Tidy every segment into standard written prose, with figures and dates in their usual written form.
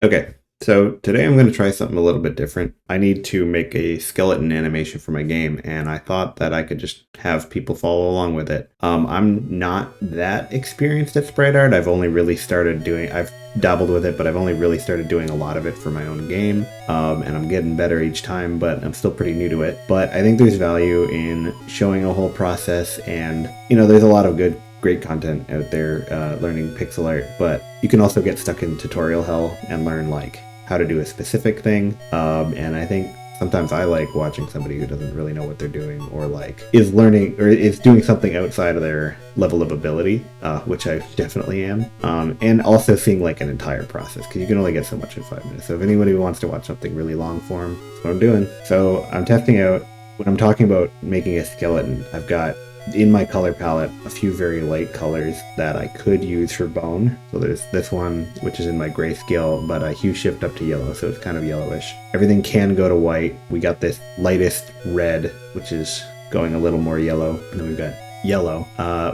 Okay, so today I'm going to try something a little bit different. I need to make a skeleton animation for my game, and I thought that I could just have people follow along with it. I'm not that experienced at sprite art. I've dabbled with it, but I've only really started doing a lot of it for my own game, and I'm getting better each time, but I'm still pretty new to it. But I think there's value in showing a whole process, and there's a lot of great content out there learning pixel art, but you can also get stuck in tutorial hell and learn like how to do a specific thing. And I think sometimes I like watching somebody who doesn't really know what they're doing, or like is learning or is doing something outside of their level of ability, which I definitely am. And also seeing like an entire process, because you can only get so much in 5 minutes. So if anybody wants to watch something really long form, that's what I'm doing. So I'm testing out, when I'm talking about making a skeleton, I've got in my color palette a few very light colors that I could use for bone. So there's this one, which is in my grayscale, but I hue shift up to yellow, so it's kind of yellowish. Everything can go to white. We got this lightest red, which is going a little more yellow, and then we've got yellow.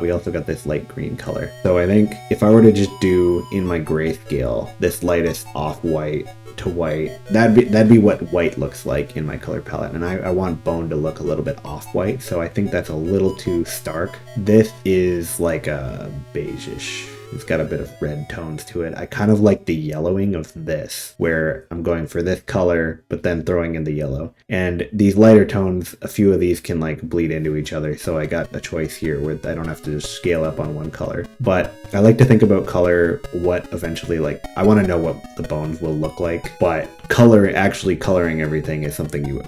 We also got this light green color. So I think if I were to just do in my grayscale this lightest off-white to white, that'd be what white looks like in my color palette, and I want bone to look a little bit off-white, so I think that's a little too stark. This is like a beige-ish. It's got a bit of red tones to it. I kind of like the yellowing of this, where I'm going for this color, but then throwing in the yellow. And these lighter tones, a few of these can like bleed into each other, so I got a choice here where I don't have to just scale up on one color. But I like to think about color, what eventually, like, I want to know what the bones will look like, but actually coloring everything is something you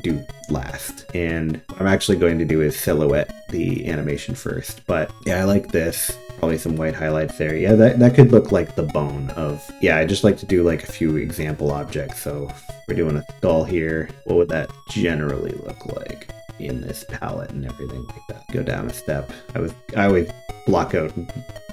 do last. And what I'm actually going to do is silhouette the animation first. But yeah, I like this. Probably some white highlights there. Yeah, that could look like the bone of... Yeah, I just like to do like a few example objects. So we're doing a skull here. What would that generally look like in this palette and everything like that? Go down a step. I always block out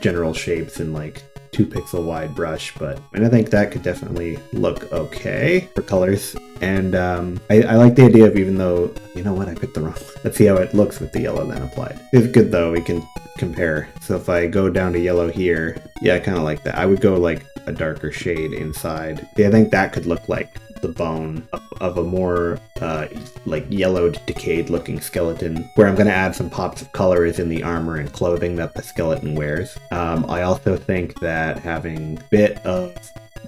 general shapes in like 2 pixel wide brush, and I think that could definitely look okay for colors. And I like the idea of, even though, you know what, I picked the wrong one. Let's see how it looks with the yellow then applied. It's good though, we can compare. So if I go down to yellow here, yeah, I kind of like that. I would go like a darker shade inside. Yeah, I think that could look like the bone of a more like yellowed, decayed looking skeleton, where I'm going to add some pops of color is in the armor and clothing that the skeleton wears. I also think that having a bit of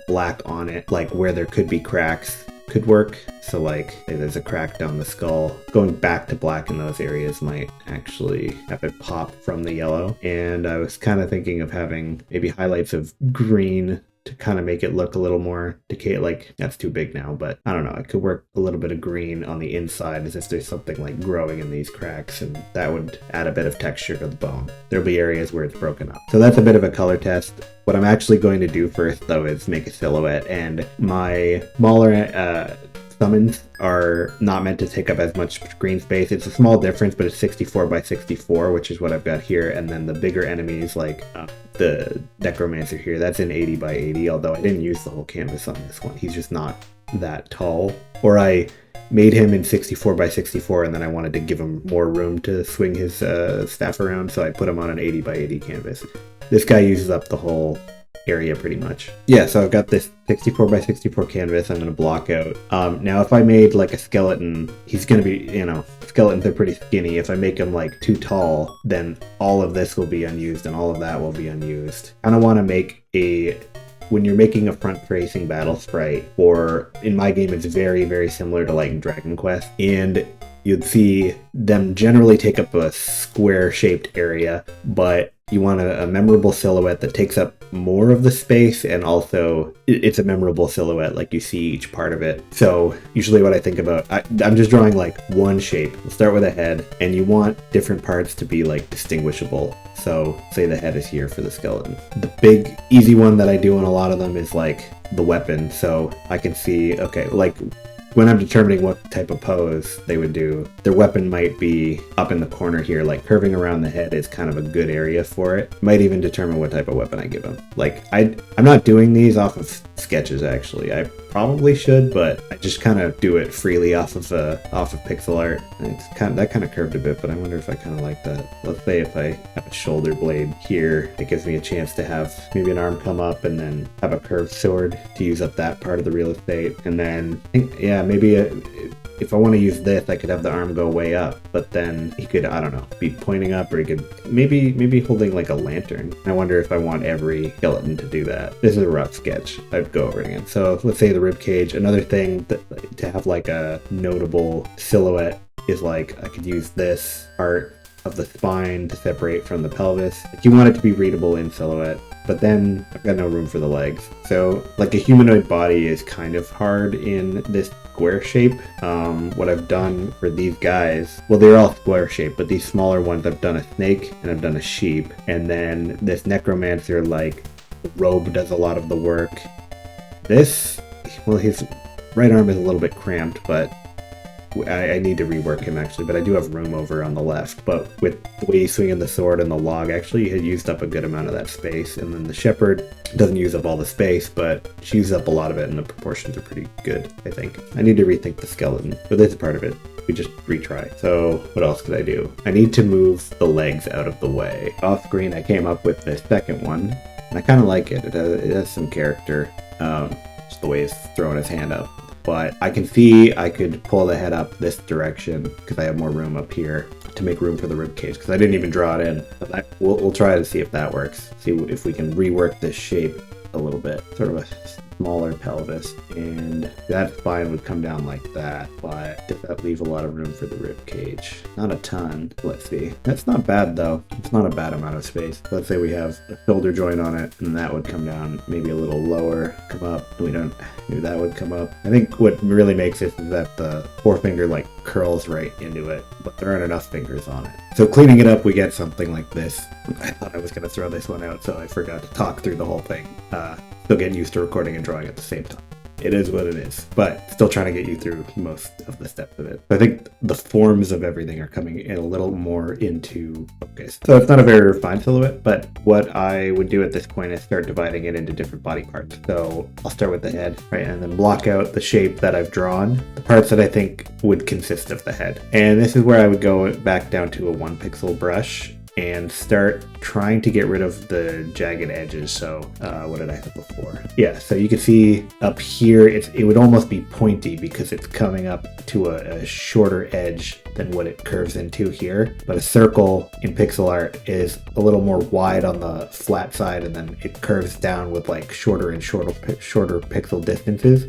black on it, like where there could be cracks, could work. So like, say there's a crack down the skull, going back to black in those areas might actually have it pop from the yellow. And I was kind of thinking of having maybe highlights of green to kind of make it look a little more decayed. Like, that's too big now, but I don't know, I could work a little bit of green on the inside as if there's something like growing in these cracks, and that would add a bit of texture to the bone. There'll be areas where it's broken up. So that's a bit of a color test. What I'm actually going to do first though is make a silhouette, and my smaller summons are not meant to take up as much screen space. It's a small difference, but it's 64 by 64, which is what I've got here. And then the bigger enemies, like the necromancer here, that's in 80 by 80, although I didn't use the whole canvas on this one. He's just not that tall. Or I made him in 64 by 64, and then I wanted to give him more room to swing his staff around, so I put him on an 80 by 80 canvas. This guy uses up the whole area pretty much. Yeah, so I've got this 64 by 64 canvas I'm going to block out. Now if I made like a skeleton, he's going to be, skeletons are pretty skinny. If I make him like too tall, then all of this will be unused and all of that will be unused. I don't want to make when you're making a front-facing battle sprite, or in my game it's very, very similar to like Dragon Quest, and you'd see them generally take up a square-shaped area, but you want a memorable silhouette that takes up more of the space, and also it's a memorable silhouette, like you see each part of it. So usually what I think about, I'm just drawing like one shape. We'll start with a head, and you want different parts to be like distinguishable. So say the head is here for the skeleton. The big easy one that I do on a lot of them is like the weapon. So I can see, okay, like when I'm determining what type of pose they would do, their weapon might be up in the corner here, like curving around the head is kind of a good area for it. Might even determine what type of weapon I give them. Like, I'm not doing these off of sketches actually. I probably should, but I just kind of do it freely off of pixel art. And it's that kind of curved a bit, but I wonder if I kind of like that. Let's say if I have a shoulder blade here, it gives me a chance to have maybe an arm come up and then have a curved sword to use up that part of the real estate. And then I think, yeah, maybe if I want to use this, I could have the arm go way up, but then he could, I don't know, be pointing up, or he could maybe holding like a lantern. I wonder if I want every skeleton to do that. This is a rough sketch. I'd go over it again. So let's say the rib cage. Another thing that, to have like a notable silhouette is like I could use this part of the spine to separate from the pelvis. If you want it to be readable in silhouette, but then I've got no room for the legs. So like a humanoid body is kind of hard in this square shape. What I've done for these guys, well, they're all square shaped, but these smaller ones, I've done a snake and I've done a sheep. And then this necromancer, like the robe does a lot of the work. This, well, his right arm is a little bit cramped, but I need to rework him actually, but I do have room over on the left. But with the way he's swinging the sword and the log, actually he had used up a good amount of that space. And then the shepherd doesn't use up all the space, but she uses up a lot of it, and the proportions are pretty good, I think. I need to rethink the skeleton, but this is part of it. We just retry. So what else could I do? I need to move the legs out of the way. Off screen, I came up with the second one, and I kind of like it. It has some character, just the way he's throwing his hand up. But I can see I could pull the head up this direction because I have more room up here to make room for the rib cage, because I didn't even draw it in. But we'll try to see if that works. See if we can rework this shape a little bit. Sort of a smaller pelvis, and that spine would come down like that, but does that leave a lot of room for the rib cage? Not a ton. Let's see. That's not bad though. It's not a bad amount of space. Let's say we have a shoulder joint on it, and that would come down maybe a little lower, come up, and maybe that would come up. I think what really makes it is that the forefinger like curls right into it, but there aren't enough fingers on it. So cleaning it up, we get something like this. I thought I was going to throw this one out, so I forgot to talk through the whole thing. Still getting used to recording and drawing at the same time. It is what it is, but still trying to get you through most of the steps of it. I think the forms of everything are coming in a little more into focus. So it's not a very refined silhouette, but what I would do at this point is start dividing it into different body parts. So I'll start with the head, right, and then block out the shape that I've drawn, the parts that I think would consist of the head. And this is where I would go back down to a 1 pixel brush and start trying to get rid of the jagged edges. So what did I have before? Yeah, so you can see up here, it would almost be pointy because it's coming up to a shorter edge than what it curves into here. But a circle in pixel art is a little more wide on the flat side, and then it curves down with like shorter and shorter pixel distances.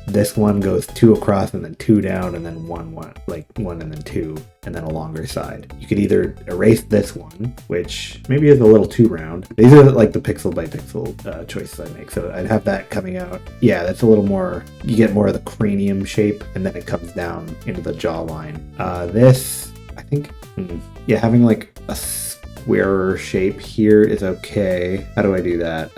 This one goes 2 across and then 2 down, and then 1 and then 2, and then a longer side. You could either erase this one, which maybe is a little too round. These are like the pixel by pixel choices I make. So I'd have that coming out. Yeah, that's a little more, you get more of the cranium shape, and then it comes down into the jawline. This, I think, yeah, having like a squarer shape here is okay. How do I do that?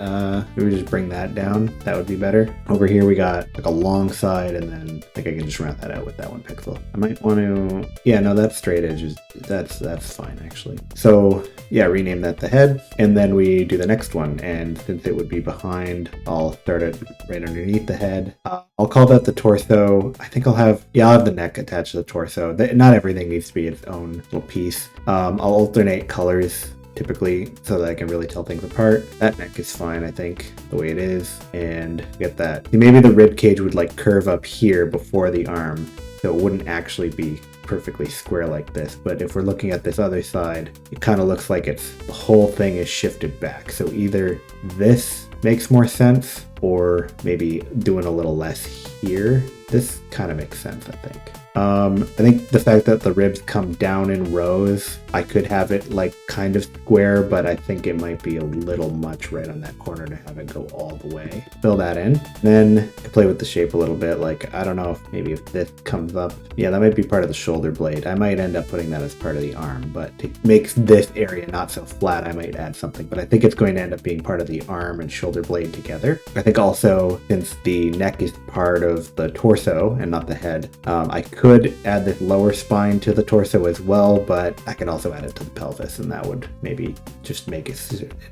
Maybe just bring that down. That would be better. Over here we got like a long side, and then I think I can just round that out with that 1 pixel. I might want to, yeah, no, that's straight edges. That's fine actually. So yeah, rename that the head, and then we do the next one. And since it would be behind, I'll start it right underneath the head. I'll call that the torso. I think I'll have the neck attached to the torso. Not everything needs to be its own little piece. I'll alternate colors typically so that I can really tell things apart. That neck is fine, I think, the way it is. And get that. Maybe the rib cage would like curve up here before the arm, so it wouldn't actually be perfectly square like this. But if we're looking at this other side, it kind of looks like the whole thing is shifted back. So either this makes more sense, or maybe doing a little less here. This kind of makes sense, I think. I think the fact that the ribs come down in rows, I could have it like kind of square, but I think it might be a little much right on that corner to have it go all the way. Fill that in. Then I play with the shape a little bit. Like, I don't know if this comes up. Yeah, that might be part of the shoulder blade. I might end up putting that as part of the arm, but to make this area not so flat, I might add something. But I think it's going to end up being part of the arm and shoulder blade together. I think also, since the neck is part of the torso and not the head. I could add this lower spine to the torso as well, but I can also add it to the pelvis, and that would maybe just make it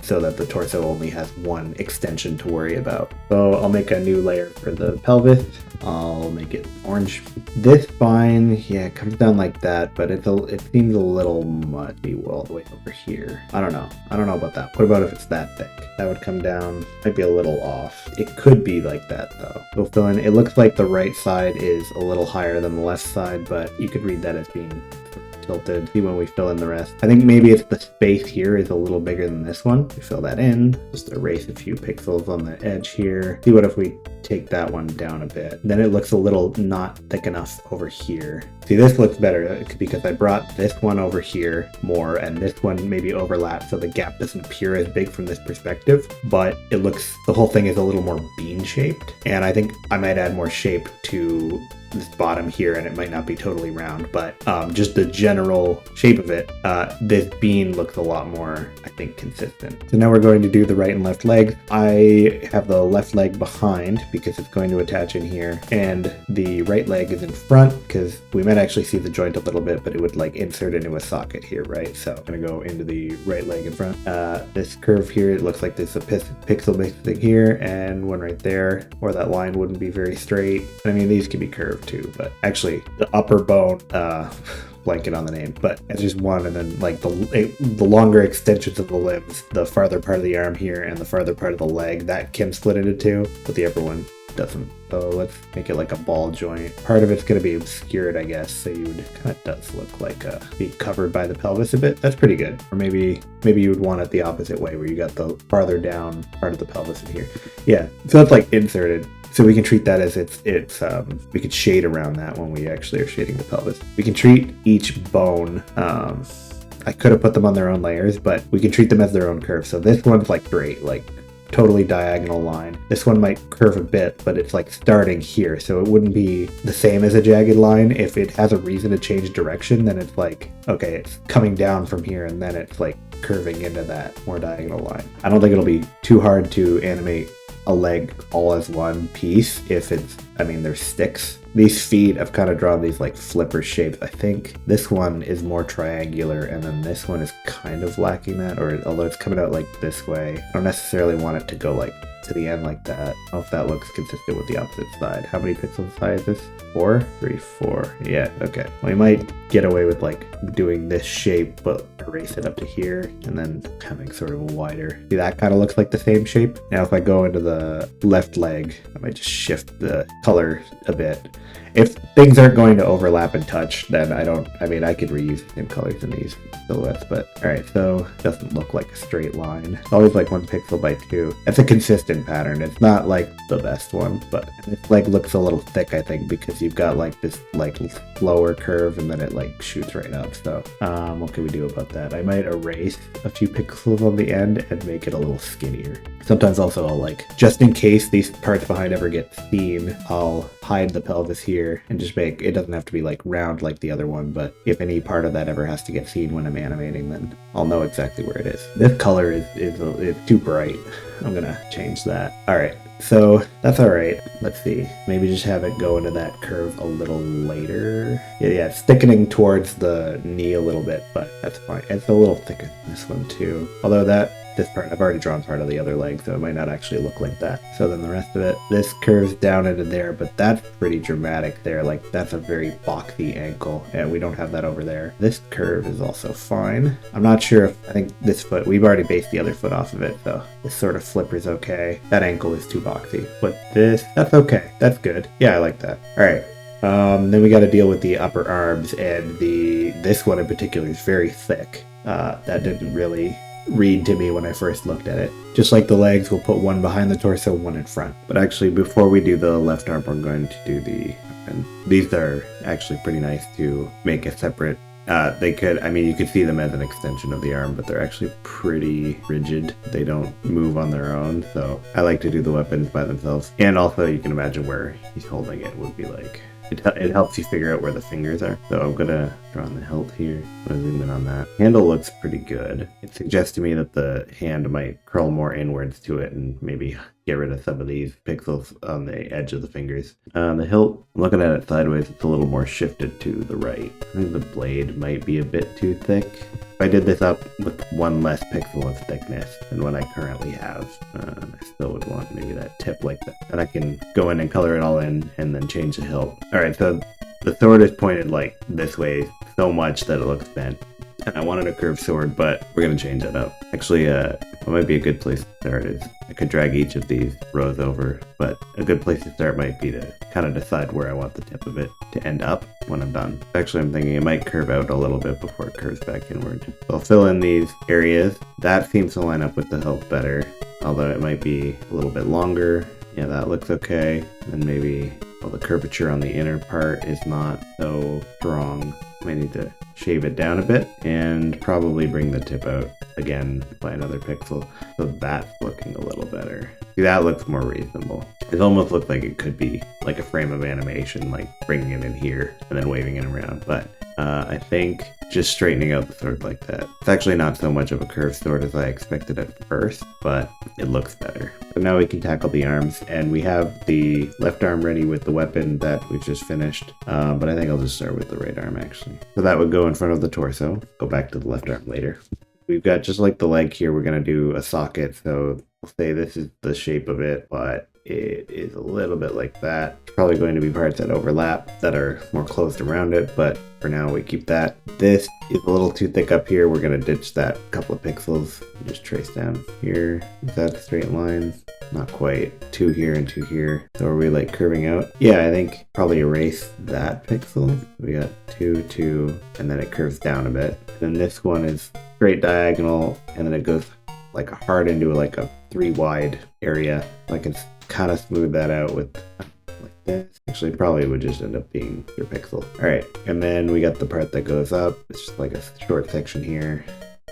so that the torso only has one extension to worry about. So I'll make a new layer for the pelvis. I'll make it orange. This spine, yeah, it comes down like that, but it seems a little muddy all the way over here. I don't know about that. What about if it's that thick? That would come down, might be a little off. It could be like that though. We'll fill in, it looks like the right side is a little higher than the left side, but you could read that as being tilted. See when we fill in the rest. I think maybe it's the space here is a little bigger than this one. We fill that in, just erase a few pixels on the edge here. See what if we take that one down a bit. Then it looks a little not thick enough over here. See, this looks better because I brought this one over here more, and this one maybe overlaps so the gap doesn't appear as big from this perspective, but it looks, the whole thing is a little more bean shaped, and I think I might add more shape to this bottom here, and it might not be totally round, but just the general shape of it, this bean looks a lot more, I think, consistent. So now we're going to do the right and left leg. I have the left leg behind because it's going to attach in here, and the right leg is in front because we might actually see the joint a little bit, but it would like insert into a socket here, right? So I'm gonna go into the right leg in front. This curve here, it looks like there's a pixel missing here and one right there, or that line wouldn't be very straight. I mean, these could be curved too, but actually the upper bone, blanket on the name, but it's just one, and then like the longer extensions of the limbs, the farther part of the arm here and the farther part of the leg, that can split into two, but the upper one doesn't. So let's make it like a ball joint. Part of it's going to be obscured, I guess, so you would kind of does look like be covered by the pelvis a bit. That's pretty good. Or maybe you would want it the opposite way, where you got the farther down part of the pelvis in here. Yeah, so that's like inserted. So we can treat that as we could shade around that when we actually are shading the pelvis. We can treat each bone, I could have put them on their own layers, but we can treat them as their own curve. So this one's like straight, like totally diagonal line. This one might curve a bit, but it's like starting here. So it wouldn't be the same as a jagged line. If it has a reason to change direction, then it's like, okay, it's coming down from here and then it's like curving into that more diagonal line. I don't think it'll be too hard to animate a leg all as one piece if it's, I mean, there's sticks. These feet, I've kind of drawn these like flipper shapes. I think this one is more triangular, and then this one is kind of lacking that, or although it's coming out like this way, I don't necessarily want it to go like to the end like that. I don't know if that looks consistent with the opposite side. How many pixels high is this? 4? 3, 4. Yeah, okay. We might get away with like doing this shape, but erase it up to here and then having sort of a wider. See, that kind of looks like the same shape. Now if I go into the left leg, I might just shift the color a bit. If things aren't going to overlap and touch, then I could reuse the same colors in these silhouettes, but alright, so it doesn't look like a straight line. It's always like 1 pixel by 2. That's a consistent pattern. It's not like the best one, but this leg looks a little thick, I think, because you've got like this like lower curve and then it like shoots right up. So what can we do about that? I might erase a few pixels on the end and make it a little skinnier. Sometimes also I'll like, just in case these parts behind ever get seen, I'll hide the pelvis here and just make, it doesn't have to be like round like the other one, but if any part of that ever has to get seen when I'm animating, then I'll know exactly where it is. This color is too bright. I'm gonna change that. Alright, so that's alright. Let's see. Maybe just have it go into that curve a little later. Yeah, it's thickening towards the knee a little bit, but that's fine. It's a little thicker than this one too. Although this part, I've already drawn part of the other leg, so it might not actually look like that. So then the rest of it, this curves down into there, but that's pretty dramatic there. Like, that's a very boxy ankle, and we don't have that over there. This curve is also fine. I'm not sure if, I think this foot, we've already based the other foot off of it, so this sort of flipper's okay. That ankle is too boxy, but that's okay. That's good. Yeah, I like that. All right. Then we got to deal with the upper arms, and this one in particular is very thick. That didn't really read to me when I first looked at it. Just like the legs, we'll put one behind the torso, one in front. But actually, before we do the left arm, we're going to do and these are actually pretty nice to make a separate. You could see them as an extension of the arm, but they're actually pretty rigid. They don't move on their own, so I like to do the weapons by themselves. And also, you can imagine where he's holding it would be like, it helps you figure out where the fingers are. So I'm gonna draw on the hilt here. I'm gonna zoom in on that. Handle looks pretty good. It suggests to me that the hand might curl more inwards to it and maybe get rid of some of these pixels on the edge of the fingers. The hilt, looking at it sideways, it's a little more shifted to the right. I think the blade might be a bit too thick. If I did this up with one less pixel of thickness than what I currently have, I still would want maybe that tip like that. And I can go in and color it all in and then change the hilt. Alright, so the sword is pointed like this way so much that it looks bent. And I wanted a curved sword, but we're going to change that up. Actually, what might be a good place to start is I could drag each of these rows over, but a good place to start might be to kind of decide where I want the tip of it to end up when I'm done. Actually, I'm thinking it might curve out a little bit before it curves back inward. So I'll fill in these areas. That seems to line up with the hilt better, although it might be a little bit longer. Yeah, that looks okay. And maybe, well, the curvature on the inner part is not so strong. Might need to shave it down a bit and probably bring the tip out again by another pixel, so that's looking a little better. See, that looks more reasonable. It almost looks like it could be like a frame of animation, like bringing it in here and then waving it around, but I think just straightening out the sword like that. It's actually not so much of a curved sword as I expected at first, but it looks better. So now we can tackle the arms, and we have the left arm ready with the weapon that we just finished, but I think I'll just start with the right arm actually. So that would go in front of the torso, go back to the left arm later. We've got just like the leg here, we're going to do a socket, so we'll say this is the shape of it, but it is a little bit like that. Probably going to be parts that overlap that are more closed around it, but for now we keep that. This is a little too thick up here. We're going to ditch that couple of pixels and just trace down here. Is that a straight line? Not quite. 2 here and 2 here. So are we like curving out? Yeah, I think probably erase that pixel. We got 2, 2, and then it curves down a bit. Then this one is straight diagonal, and then it goes like hard into like a 3 wide area. I can kind of smooth that out with like this. Actually, probably would just end up being your pixel. All right, and then we got the part that goes up. It's just like a short section here.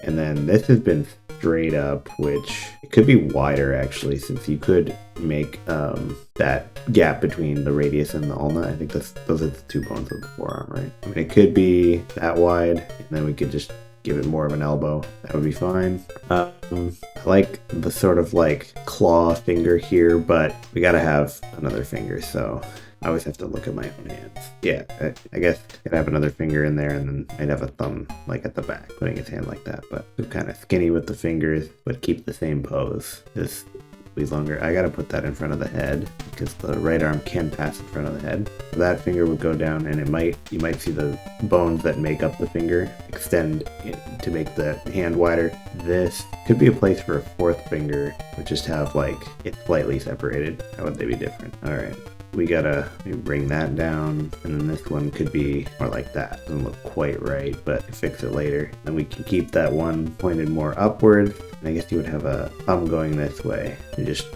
And then this has been straight up, which it could be wider actually, since you could make that gap between the radius and the ulna. I think those are the 2 bones of the forearm, right? I mean, it could be that wide, and then we could just give it more of an elbow. That would be fine. I like the sort of like claw finger here, but we gotta have another finger, so I always have to look at my own hands. Yeah, I guess I could have another finger in there, and then I'd have a thumb like at the back, putting his hand like that, but kind of skinny with the fingers, but keep the same pose. Just be longer. I gotta put that in front of the head because the right arm can pass in front of the head. So that finger would go down, and you might see the bones that make up the finger extend to make the hand wider. This could be a place for a 4th finger, but just have like it slightly separated. How would they be different? All right. We gotta bring that down, and then this one could be more like that. Doesn't look quite right, but fix it later. Then we can keep that one pointed more upward, and I guess you would have a thumb going this way, and just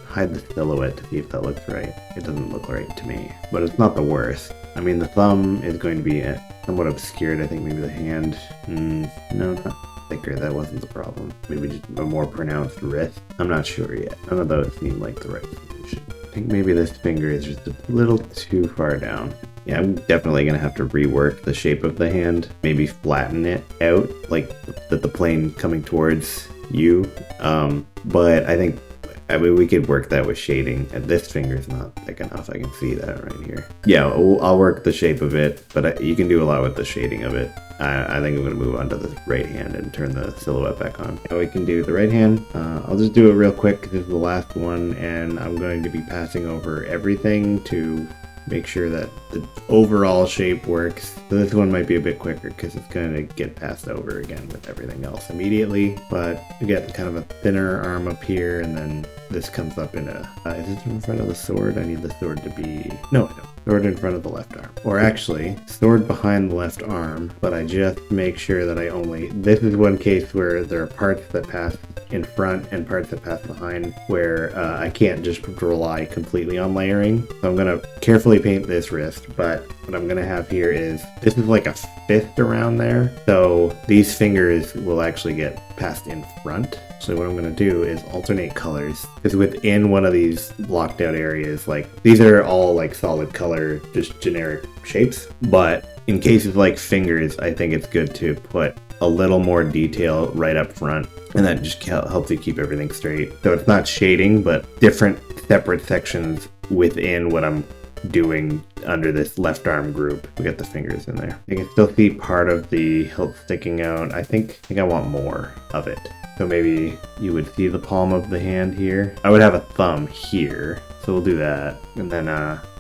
hide the silhouette to see if that looks right. It doesn't look right to me, but it's not the worst. I mean, the thumb is going to be somewhat obscured. I think maybe the hand, no, not thicker. That wasn't the problem. Maybe just a more pronounced wrist. I'm not sure yet. None of those seem like the right solution. I think maybe this finger is just a little too far down. Yeah, I'm definitely going to have to rework the shape of the hand. Maybe flatten it out, like the plane coming towards you. But I think, we could work that with shading. And this finger's not thick enough. I can see that right here. Yeah, I'll work the shape of it, but you can do a lot with the shading of it. I think I'm going to move on to the right hand and turn the silhouette back on. Now we can do the right hand. I'll just do it real quick. This is the last one, and I'm going to be passing over everything to make sure that the overall shape works. So this one might be a bit quicker because it's going to get passed over again with everything else immediately. But you get kind of a thinner arm up here, and then this comes up in a... is it in front of the sword? I need the sword to be... No, I don't. Sword in front of the left arm. Or actually, sword behind the left arm, but I just make sure that I only... This is one case where there are parts that pass in front and parts that pass behind, where I can't just rely completely on layering. So I'm going to carefully paint this wrist, but what I'm going to have here is, this is like a fist around there, so these fingers will actually get passed in front. So what I'm going to do is alternate colors, because within one of these blocked out areas, like these are all like solid color, just generic shapes, but in cases like fingers, I think it's good to put a little more detail right up front. And that just helps you keep everything straight. So it's not shading, but different separate sections within what I'm doing under this left arm group. We got the fingers in there. You can still see part of the hilt sticking out. I think I want more of it. So maybe you would see the palm of the hand here. I would have a thumb here. So we'll do that. And then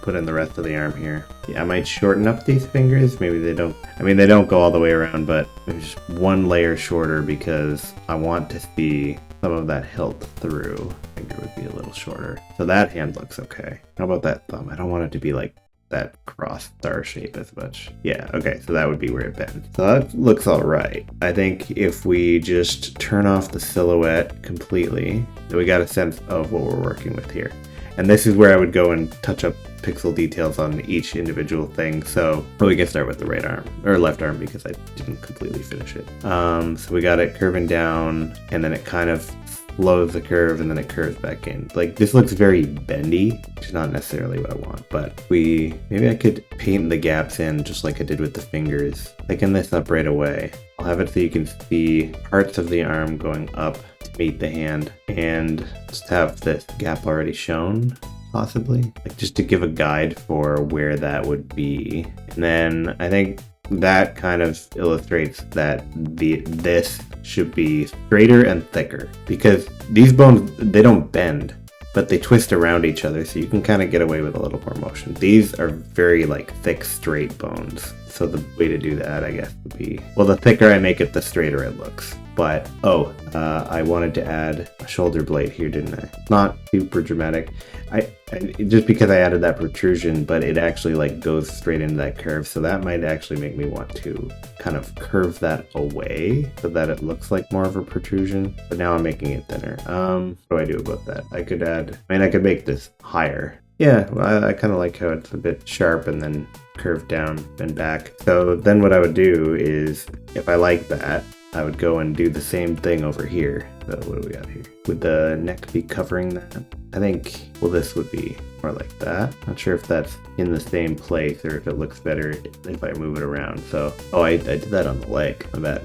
put in the rest of the arm here. Yeah, I might shorten up these fingers. Maybe they don't, I mean, they don't go all the way around, but maybe just one layer shorter because I want to see some of that hilt through. Finger would be a little shorter. So that hand looks okay. How about that thumb? I don't want it to be like that cross star shape as much. Yeah, okay, so that would be where it bends. So that looks all right. I think if we just turn off the silhouette completely, we got a sense of what we're working with here. And this is where I would go and touch up pixel details on each individual thing. So we can start with the right arm, or left arm, because I didn't completely finish it. So we got it curving down, and then it kind of slows the curve, and then it curves back in. Like, this looks very bendy, which is not necessarily what I want, but maybe I could paint the gaps in just like I did with the fingers. Thicken this up right away. I'll have it so you can see parts of the arm going up to meet the hand, and just have this gap already shown, possibly, like just to give a guide for where that would be. And then I think that kind of illustrates that this should be straighter and thicker, because these bones, they don't bend, but they twist around each other, so you can kind of get away with a little more motion. These are very like thick, straight bones. So the way to do that, I guess, would be, well, the thicker I make it, the straighter it looks. But, I wanted to add a shoulder blade here, didn't I? Not super dramatic. I just because I added that protrusion, but it actually like goes straight into that curve. So that might actually make me want to kind of curve that away so that it looks like more of a protrusion. But now I'm making it thinner. What do I do about that? I could make this higher. Yeah, I kind of like how it's a bit sharp and then curved down and back. So then what I would do is, if I like that, I would go and do the same thing over here. So what do we got here? Would the neck be covering that? I think, well, this would be more like that. Not sure if that's in the same place or if it looks better if I move it around. So, I did that on the leg. I bet.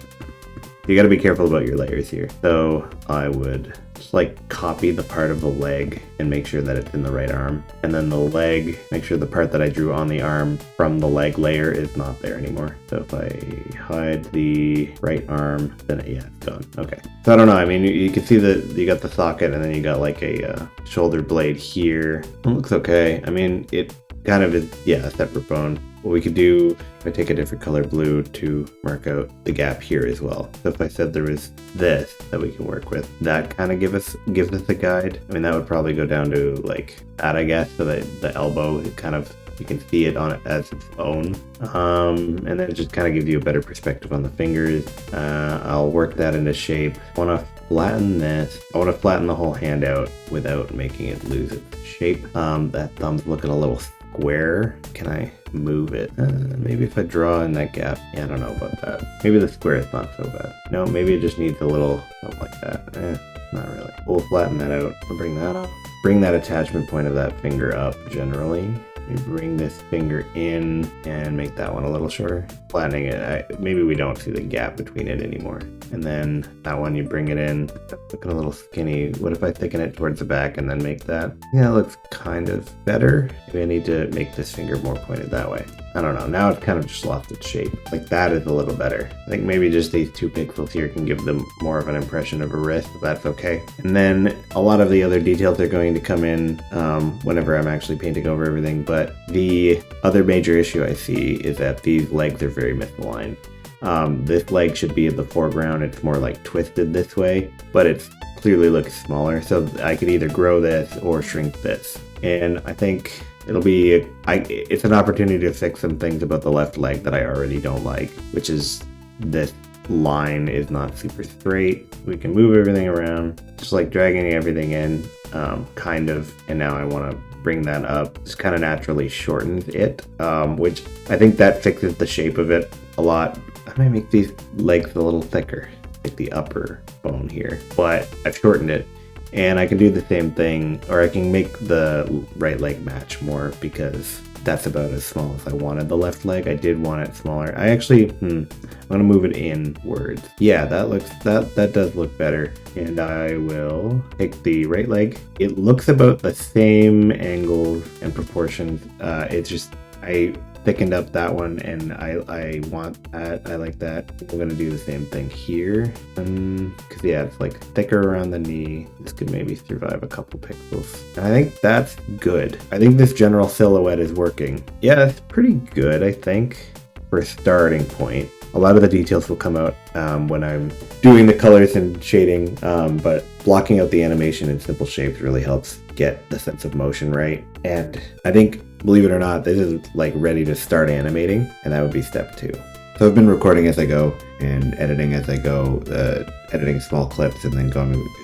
You got to be careful about your layers here. So I would just like copy the part of the leg and make sure that it's in the right arm. And then the leg, make sure the part that I drew on the arm from the leg layer is not there anymore. So if I hide the right arm, then it's gone. Okay. So I don't know. I mean, you can see that you got the socket and then you got like a shoulder blade here. It looks okay. I mean, it kind of is, yeah, a separate bone. What we could do, if I take a different color blue to mark out the gap here as well. So if I said there was this that we can work with, that kind of gives us a guide. I mean, that would probably go down to like that, I guess, so that the elbow, it kind of, you can see it on it as its own. And then it just kind of gives you a better perspective on the fingers. I'll work that into shape. I want to flatten this. I want to flatten the whole hand out without making it lose its shape. That thumb's looking a little square. Can I move it? Maybe if I draw in that gap. Yeah, I don't know about that. Maybe the square is not so bad. No, maybe it just needs a little something like that. Not really. We'll flatten that out. I'll bring that up. Bring that attachment point of that finger up generally. You bring this finger in and make that one a little shorter. Flattening it, maybe we don't see the gap between it anymore. And then that one, you bring it in, looking a little skinny. What if I thicken it towards the back and then make that? Yeah, it looks kind of better. Maybe I need to make this finger more pointed that way. I don't know, now it's kind of just lost its shape. Like that is a little better. I think maybe just these 2 pixels here can give them more of an impression of a wrist, but that's okay. And then a lot of the other details are going to come in whenever I'm actually painting over everything, but the other major issue I see is that these legs are very misaligned. This leg should be in the foreground. It's more like twisted this way, but it clearly looks smaller. So I could either grow this or shrink this. And I think it'll be, it's an opportunity to fix some things about the left leg that I already don't like, which is this line is not super straight. We can move everything around, just like dragging everything in, kind of. And now I want to bring that up. Just kind of naturally shortens it, which I think that fixes the shape of it a lot. I might make these legs a little thicker, like the upper bone here, but I've shortened it. And I can do the same thing, or I can make the right leg match more because that's about as small as I wanted the left leg. I did want it smaller. I actually, I'm gonna move it inwards. Yeah, that does look better. And I will take the right leg. It looks about the same angles and proportions. It's just, I thickened up that one, and I want that. I like that. I'm gonna do the same thing here, because yeah, it's like thicker around the knee. This could maybe survive a couple pixels, and I think that's good. I think this general silhouette is working. Yeah, it's pretty good, I think, for a starting point. A lot of the details will come out when I'm doing the colors and shading, but blocking out the animation in simple shapes really helps get the sense of motion right. And I think, believe it or not, this is like ready to start animating, and that would be step 2. So I've been recording as I go and editing as I go, editing small clips and then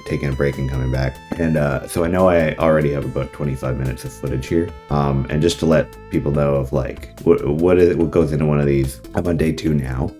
taking a break and coming back. And so I know I already have about 25 minutes of footage here. And just to let people know of like what goes into one of these, I'm on day 2 now.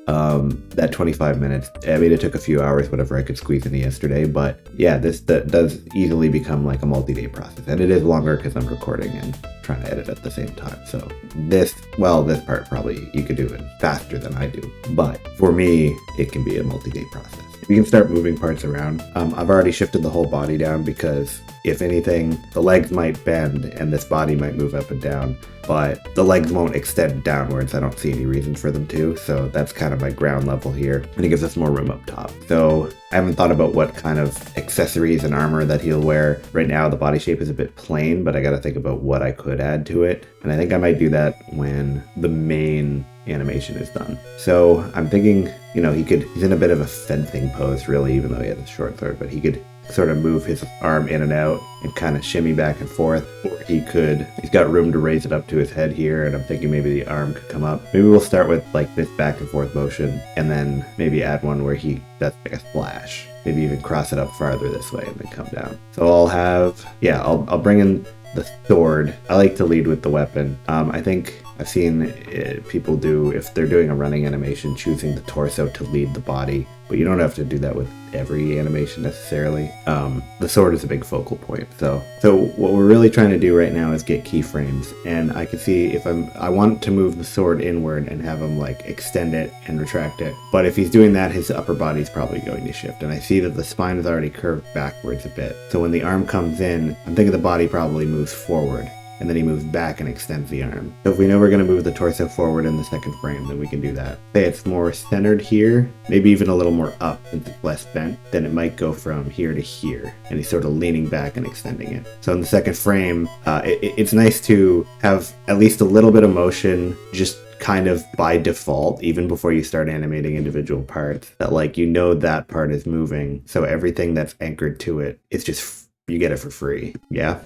That 25 minutes, I mean, it took a few hours, whatever I could squeeze into yesterday. But yeah, that does easily become like a multi-day process. And it is longer because I'm recording and trying to edit at the same time. So this part probably you could do it faster than I do. But for me, it can be a multi-day process. We can start moving parts around. I've already shifted the whole body down because if anything, the legs might bend and this body might move up and down, but the legs won't extend downwards. I don't see any reason for them to. So that's kind of my ground level here. And it gives us more room up top. So I haven't thought about what kind of accessories and armor that he'll wear. Right now, the body shape is a bit plain, but I got to think about what I could add to it. And I think I might do that when the main animation is done. So I'm thinking, he's in a bit of a fencing pose really, even though he has a short sword, but he could sort of move his arm in and out and kind of shimmy back and forth, or he's got room to raise it up to his head here, and I'm thinking maybe the arm could come up. Maybe we'll start with like this back and forth motion and then maybe add one where he does like a splash, maybe even cross it up farther this way and then come down. So I'll bring in the sword. I like to lead with the weapon. I think I've seen people do, if they're doing a running animation, choosing the torso to lead the body, but you don't have to do that with every animation necessarily. The sword is a big focal point. So what we're really trying to do right now is get keyframes, and I can see if I want to move the sword inward and have him like extend it and retract it. But if he's doing that, his upper body is probably going to shift, and I see that the spine is already curved backwards a bit. So when the arm comes in, I'm thinking the body probably moves forward, and then he moves back and extends the arm. So if we know we're going to move the torso forward in the second frame, then we can do that. Say it's more centered here, maybe even a little more up since it's less bent, then it might go from here to here, and he's sort of leaning back and extending it. So in the second frame, it's nice to have at least a little bit of motion, just kind of by default, even before you start animating individual parts, that that part is moving. So everything that's anchored to it, it's just you get it for free. Yeah.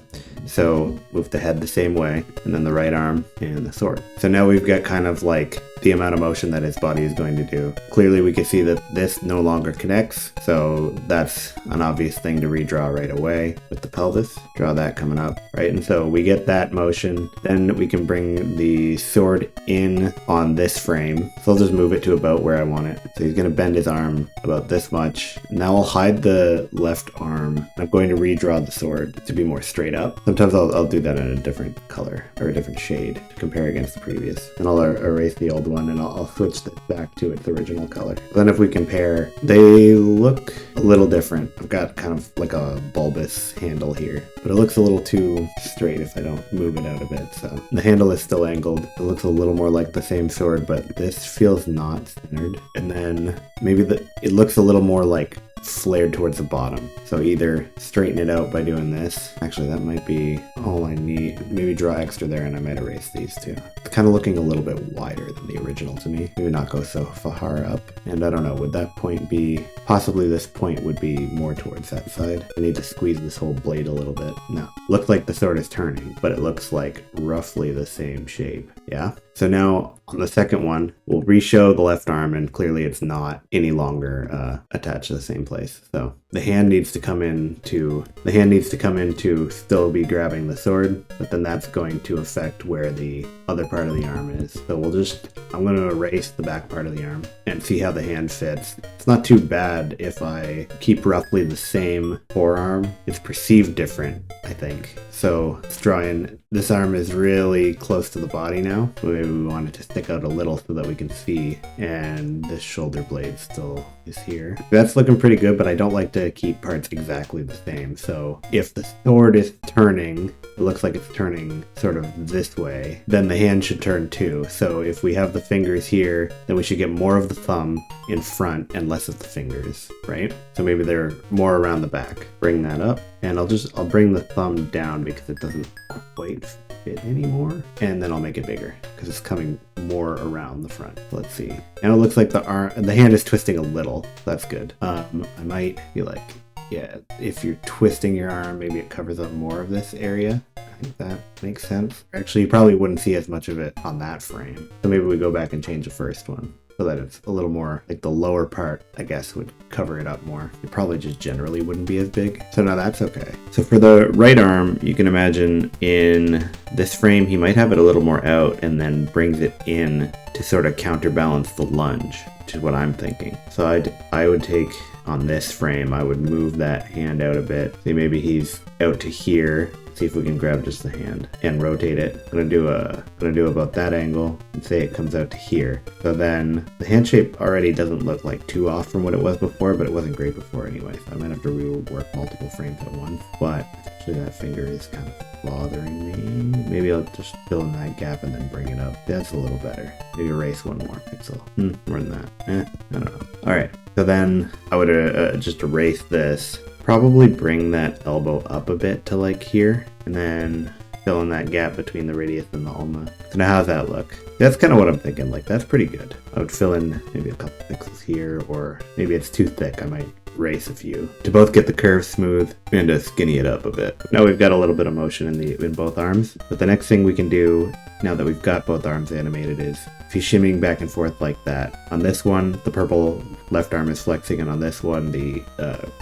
So move the head the same way, and then the right arm and the sword. So now we've got kind of like the amount of motion that his body is going to do. Clearly we can see that this no longer connects, so that's an obvious thing to redraw right away with the pelvis. Draw that coming up, right? And so we get that motion, then we can bring the sword in on this frame. So I'll just move it to about where I want it. So he's gonna bend his arm about this much. Now I'll hide the left arm. I'm going to redraw the sword to be more straight up. Sometimes I'll do that in a different color or a different shade to compare against the previous. And I'll erase the old one, and I'll switch this back to its original color. Then if we compare, they look a little different. I've got kind of like a bulbous handle here, but it looks a little too straight if I don't move it out a bit. So the handle is still angled. It looks a little more like the same sword, but this feels not centered. And then maybe it looks a little more like flared towards the bottom. So either straighten it out by doing this. Actually, that might be all I need. Maybe draw extra there, and I might erase these two. It's kind of looking a little bit wider than the original to me. Maybe not go so far up. And I don't know, would that point be, possibly this point would be more towards that side. I need to squeeze this whole blade a little bit. No, looks like the sword is turning, but it looks like roughly the same shape. Yeah. So now on the second one, we'll re-show the left arm, and clearly it's not any longer attached to the same place. So the hand needs to come in to still be grabbing the sword, but then that's going to affect where the other part of the arm is. So I'm going to erase the back part of the arm and see how the hand fits. It's not too bad if I keep roughly the same forearm. It's perceived different, I think. So let's draw in this arm is really close to the body now. Maybe we want it to stick out a little so that we can see. And this shoulder blade still is here. That's looking pretty good, but I don't like to keep parts exactly the same. So if the sword is turning, it looks like it's turning sort of this way, then the hand should turn too. So if we have the fingers here, then we should get more of the thumb in front and less of the fingers, right? So maybe they're more around the back. Bring that up, and I'll bring the thumb down because it doesn't quite fit anymore, and then I'll make it bigger because it's coming more around the front. Let's see. And it looks like the hand is twisting a little. That's good. I might be like, yeah, if you're twisting your arm, maybe it covers up more of this area. I think that makes sense. Actually, you probably wouldn't see as much of it on that frame. So maybe we go back and change the first one so that it's a little more, like the lower part, I guess, would cover it up more. It probably just generally wouldn't be as big. So now that's okay. So for the right arm, you can imagine in this frame, he might have it a little more out and then brings it in to sort of counterbalance the lunge, which is what I'm thinking. So I would take, on this frame, I would move that hand out a bit. See, maybe he's out to here. See if we can grab just the hand and rotate it. I'm gonna do about that angle and say it comes out to here. So then the hand shape already doesn't look like too off from what it was before, but it wasn't great before anyway. So I might have to rework multiple frames at once. But actually that finger is kind of bothering me. Maybe I'll just fill in that gap and then bring it up. That's a little better. Maybe erase one more pixel. More than that. I don't know. All right. So then I would just erase this. Probably bring that elbow up a bit to like here, and then fill in that gap between the radius and the ulna. So now how's that look? That's kind of what I'm thinking, like that's pretty good. I would fill in maybe a couple pixels here, or maybe it's too thick, I might erase a few to both get the curve smooth and to skinny it up a bit. Now we've got a little bit of motion in both arms, but the next thing we can do now that we've got both arms animated is if he's shimmying back and forth like that. On this one, the purple left arm is flexing, and on this one, the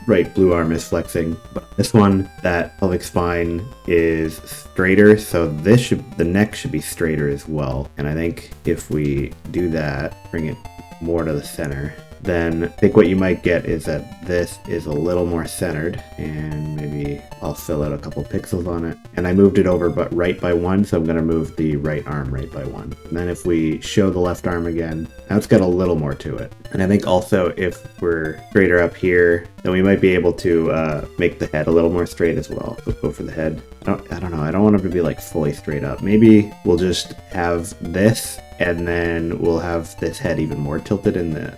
right blue arm is flexing. But this one, that pelvic spine is straighter, so the neck should be straighter as well. And I think if we do that, bring it more to the center, then I think what you might get is that this is a little more centered, and maybe I'll fill out a couple pixels on it. And I moved it over but right by 1, so I'm going to move the right arm right by 1. And then if we show the left arm again, now it's got a little more to it. And I think also if we're straighter up here, then we might be able to make the head a little more straight as well. So go for the head. I don't know. I don't want him to be like fully straight up. Maybe we'll just have this, and then we'll have this head even more tilted in the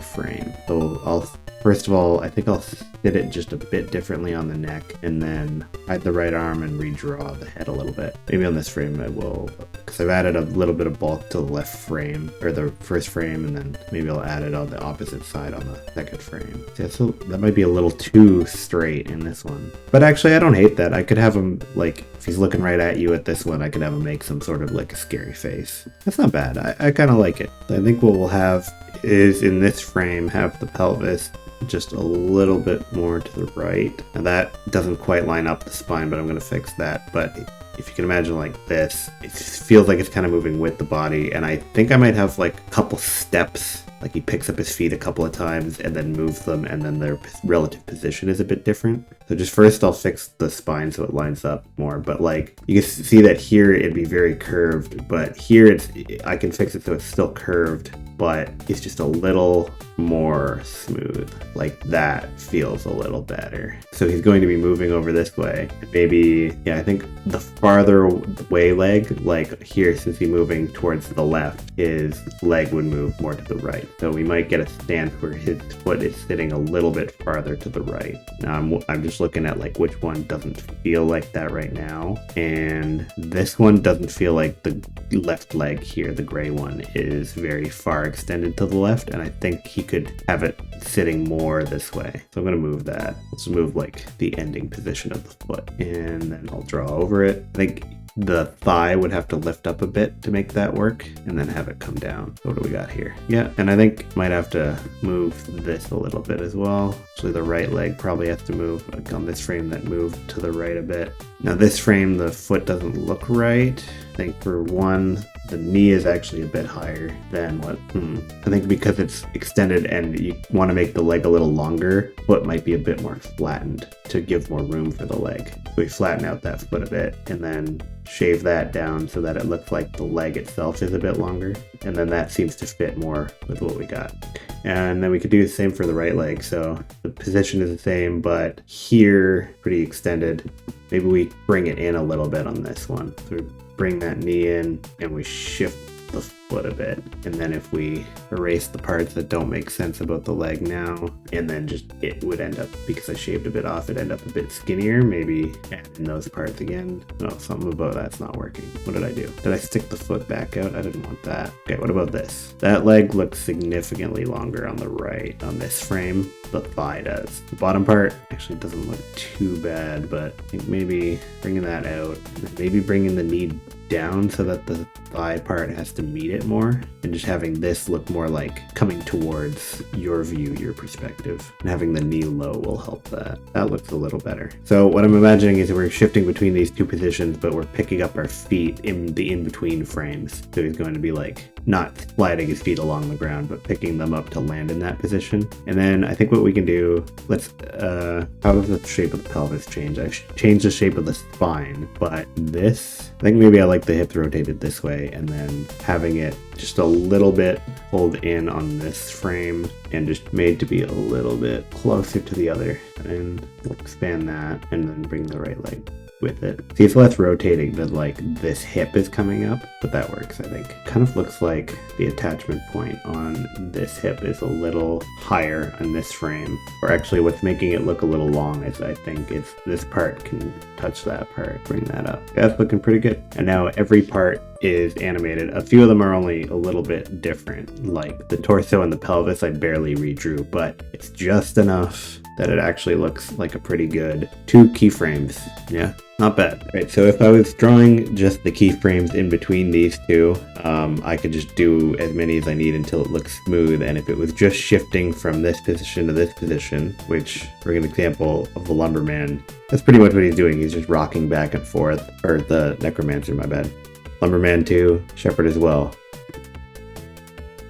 frame. So first of all, I think I'll sit it just a bit differently on the neck, and then hide the right arm and redraw the head a little bit. Maybe on this frame I will, because I've added a little bit of bulk to the left frame, or the first frame, and then maybe I'll add it on the opposite side on the second frame. See, so that might be a little too straight in this one. But actually, I don't hate that. I could have him, like, if he's looking right at you at this one, I could have him make some sort of like a scary face. That's not bad. I kind of like it. I think what we'll have is in this frame, have the pelvis just a little bit more to the right. Now that doesn't quite line up the spine, but I'm going to fix that. But if you can imagine like this, it just feels like it's kind of moving with the body. And I think I might have like a couple steps, like he picks up his feet a couple of times and then moves them, and then their relative position is a bit different. So just first I'll fix the spine so it lines up more. But like you can see that here it'd be very curved, but here I can fix it so it's still curved, but it's just a little more smooth. Like that feels a little better. So he's going to be moving over this way. Maybe, yeah, I think the farther away leg, like here, since he's moving towards the left, his leg would move more to the right. So we might get a stance where his foot is sitting a little bit farther to the right. Now I'm just looking at like which one doesn't feel like that right now. And this one doesn't feel like the left leg here, the gray one, is very far extended to the left, and I think he could have it sitting more this way. So I'm going to move that. Let's move like the ending position of the foot, and then I'll draw over it. I think the thigh would have to lift up a bit to make that work, and then have it come down. So what do we got here? Yeah, and I think might have to move this a little bit as well. Actually, the right leg probably has to move, like on this frame that moved to the right a bit. Now this frame, the foot doesn't look right. I think for one, the knee is actually a bit higher than what, I think because it's extended and you want to make the leg a little longer, foot might be a bit more flattened to give more room for the leg. So we flatten out that foot a bit and then shave that down so that it looks like the leg itself is a bit longer. And then that seems to fit more with what we got. And then we could do the same for the right leg. So the position is the same, but here, pretty extended. Maybe we bring it in a little bit on this one. So we bring that knee in and we shift the foot a bit. And then if we erase the parts that don't make sense about the leg now, and then just it would end up, because I shaved a bit off, it end up a bit skinnier. Maybe add in those parts again. No, something about that's not working. What did I do? Did I stick the foot back out? I didn't want that. Okay, what about this? That leg looks significantly longer on the right on this frame. The thigh does. The bottom part actually doesn't look too bad, but I think maybe bringing that out, maybe bringing the knee down so that the thigh part has to meet it more, and just having this look more like coming towards your view, your perspective, and having the knee low will help that. That looks a little better. So what I'm imagining is we're shifting between these two positions, but we're picking up our feet in the in-between frames. So he's going to be like not sliding his feet along the ground, but picking them up to land in that position. And then I think what we can do, how does the shape of the pelvis change? I change the shape of the spine, but this, I think maybe I like the hips rotated this way, and then having it just a little bit pulled in on this frame and just made to be a little bit closer to the other. And we'll expand that and then bring the right leg with it. See, it's less rotating than like this hip is coming up, but that works, I think. Kind of looks like the attachment point on this hip is a little higher on this frame. Or actually what's making it look a little long is I think it's this part can touch that part. Bring that up. That's looking pretty good. And now every part is animated. A few of them are only a little bit different. Like the torso and the pelvis I barely redrew, but it's just enough that it actually looks like a pretty good 2 keyframes. Yeah, not bad. Right, so if I was drawing just the keyframes in between these two, I could just do as many as I need until it looks smooth. And if it was just shifting from this position to this position, which for an example of the lumberman, that's pretty much what he's doing. He's just rocking back and forth, or the necromancer, my bad. Lumberman too, shepherd as well.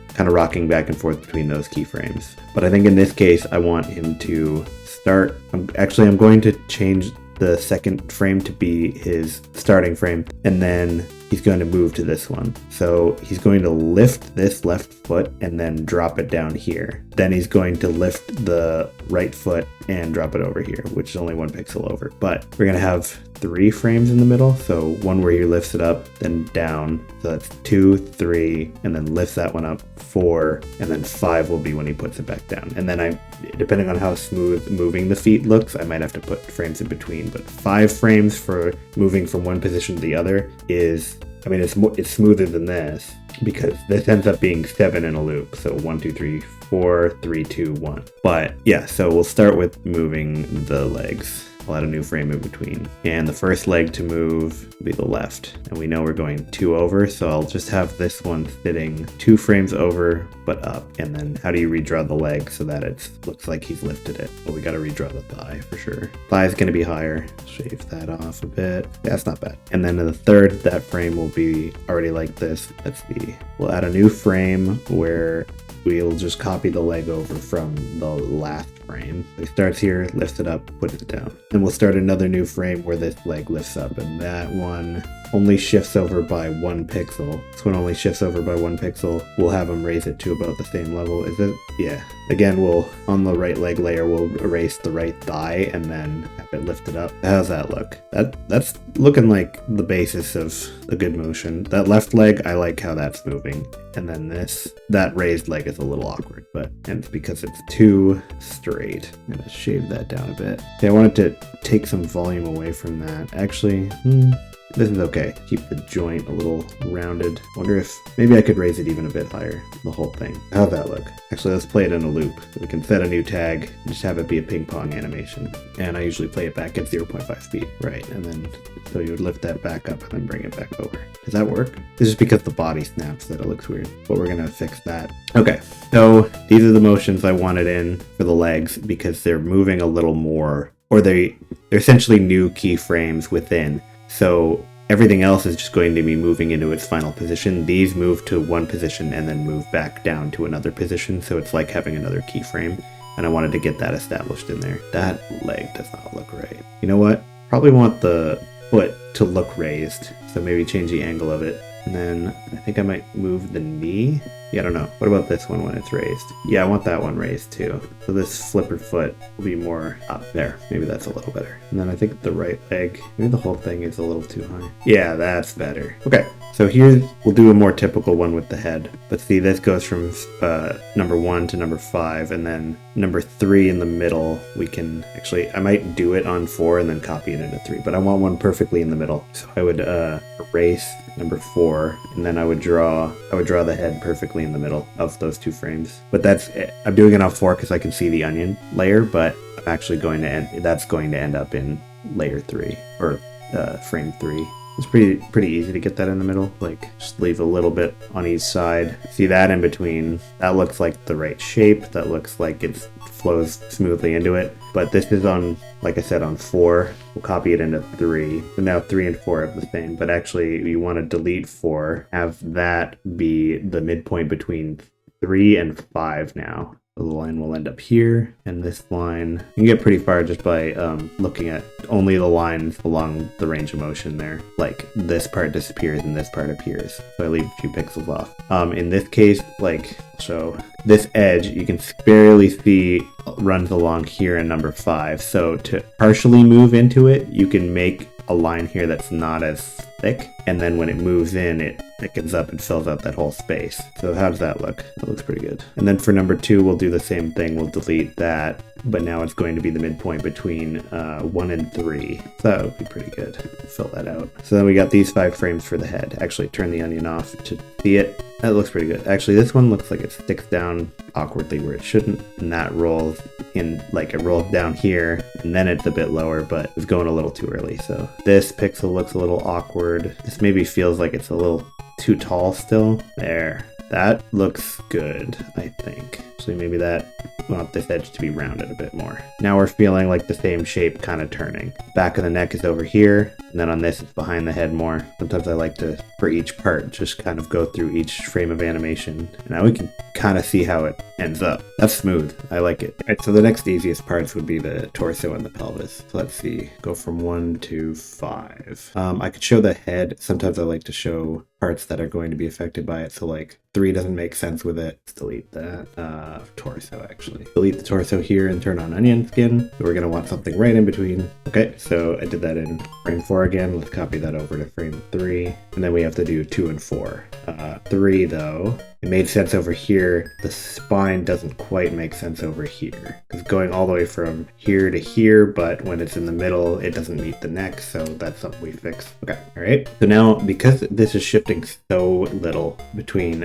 Kind of rocking back and forth between those keyframes. But I think in this case, I want him to start. I'm going to change the second frame to be his starting frame, and then he's going to move to this one. So he's going to lift this left foot and then drop it down here. Then he's going to lift the right foot and drop it over here, which is only 1 pixel over. But we're going to have 3 frames in the middle. So one where he lifts it up, then down. So that's 2, 3, and then lifts that one up, 4, and then 5 will be when he puts it back down. And then depending on how smooth moving the feet looks, I might have to put frames in between. But 5 frames for moving from one position to the other is, I mean, it's smoother than this because this ends up being 7 in a loop. So 1, 2, 3, 4, 3, 2, 1. But yeah, so we'll start with moving the legs. I'll add a new frame in between. And the first leg to move will be the left. And we know we're going 2 over, so I'll just have this one sitting 2 frames over, but up. And then how do you redraw the leg so that it looks like he's lifted it? Well, we gotta redraw the thigh for sure. Thigh is gonna be higher. Shave that off a bit. Yeah, that's not bad. And then in the third, that frame will be already like this. We'll add a new frame where we'll just copy the leg over from the last frame. It starts here, lifts it up, puts it down. And we'll start another new frame where this leg lifts up, and that one only shifts over by 1 pixel. This one only shifts over by 1 pixel. We'll have them raise it to about the same level. Is it? Yeah. Again, on the right leg layer, we'll erase the right thigh and then have it lifted up. How's that look? That's looking like the basis of a good motion. That left leg, I like how that's moving. And then that raised leg is a little awkward, and it's because it's too straight. I'm gonna shave that down a bit. Okay, I wanted to take some volume away from that. Actually, this is okay. Keep the joint a little rounded. Wonder if maybe I could raise it even a bit higher, the whole thing. How'd that look? Actually, let's play it in a loop. So we can set a new tag and just have it be a ping pong animation. And I usually play it back at 0.5 speed. Right, and then so you would lift that back up and then bring it back over. Does that work? It's just because the body snaps that it looks weird, but we're gonna fix that. Okay, so these are the motions I wanted in for the legs because they're moving a little more, or they're essentially new keyframes within. So everything else is just going to be moving into its final position. These move to one position and then move back down to another position, so it's like having another keyframe, and I wanted to get that established in there. That leg does not look right. You know what? Probably want the foot to look raised, so maybe change the angle of it. And then I think I might move the knee. Yeah, I don't know. What about this one when it's raised? Yeah, I want that one raised too. So this flipper foot will be more up there. Maybe that's a little better. And then I think the right leg, maybe the whole thing is a little too high. Yeah, that's better. Okay, so here we'll do a more typical one with the head. But see, this goes from number 1 to number 5, and then number 3 in the middle, we can actually, I might do it on 4 and then copy it into 3, but I want one perfectly in the middle. So I would erase number 4, and then I would draw the head perfectly in the middle of those 2 frames. But that's it. I'm doing it on 4 because I can see the onion layer, but I'm actually going to end up in layer 3 or frame 3. It's pretty easy to get that in the middle. Like, just leave a little bit on each side. See that in between? That looks like the right shape. That looks like it flows smoothly into it. But this is on, like I said, on 4. We'll copy it into 3. So now 3 and 4 have the same. But actually, you want to delete 4. Have that be the midpoint between 3 and 5 now. The line will end up here, and this line, you can get pretty far just by looking at only the lines along the range of motion there. Like, this part disappears and this part appears, so I leave a few pixels off. In this case, like, so this edge, you can barely see runs along here in number 5, so to partially move into it, you can make a line here that's not as thick, and then when it moves in, it thickens up and fills out that whole space. So how does that look? That looks pretty good. And then for number 2, we'll do the same thing. We'll delete that, but now it's going to be the midpoint between 1 and 3. So that would be pretty good. Fill that out. So then we got these 5 frames for the head. Actually, turn the onion off to see it. That looks pretty good. Actually, this one looks like it sticks down awkwardly where it shouldn't, and that rolls in, like it rolls down here, and then it's a bit lower, but it's going a little too early. So this pixel looks a little awkward. This maybe feels like it's a little too tall still. There. That looks good, I think. Actually, maybe we want this edge to be rounded a bit more. Now we're feeling like the same shape kind of turning. Back of the neck is over here, and then on this it's behind the head more. Sometimes I like to, for each part, just kind of go through each frame of animation. And now we can kind of see how it ends up. That's smooth. I like it. All right, so the next easiest parts would be the torso and the pelvis. So let's see. Go from 1 to 5. I could show the head. Sometimes I like to show parts that are going to be affected by it. So like 3 doesn't make sense with it. Let's delete that. Torso, actually. Delete the torso here and turn on onion skin. So we're going to want something right in between. Okay, so I did that in frame 4 again. Let's copy that over to frame 3. And then we have to do 2 and 4. 3 though, it made sense over here. The spine doesn't quite make sense over here. It's going all the way from here to here, but when it's in the middle, it doesn't meet the neck, so that's something we fix. Okay, all right. So now, because this is shifting so little between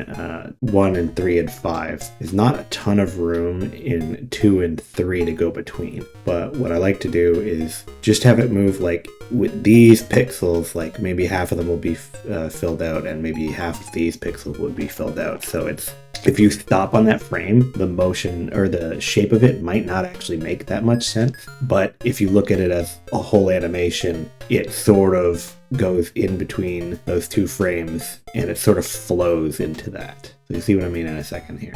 1 and 3 and 5, there's not a ton of room in 2 and 3 to go between. But what I like to do is just have it move like with these pixels, like maybe half of them will be filled out and maybe half of these pixels would be filled out. So it's, if you stop on that frame, the motion or the shape of it might not actually make that much sense. But if you look at it as a whole animation, it sort of goes in between those 2 frames and it sort of flows into that. So you see what I mean in a second here.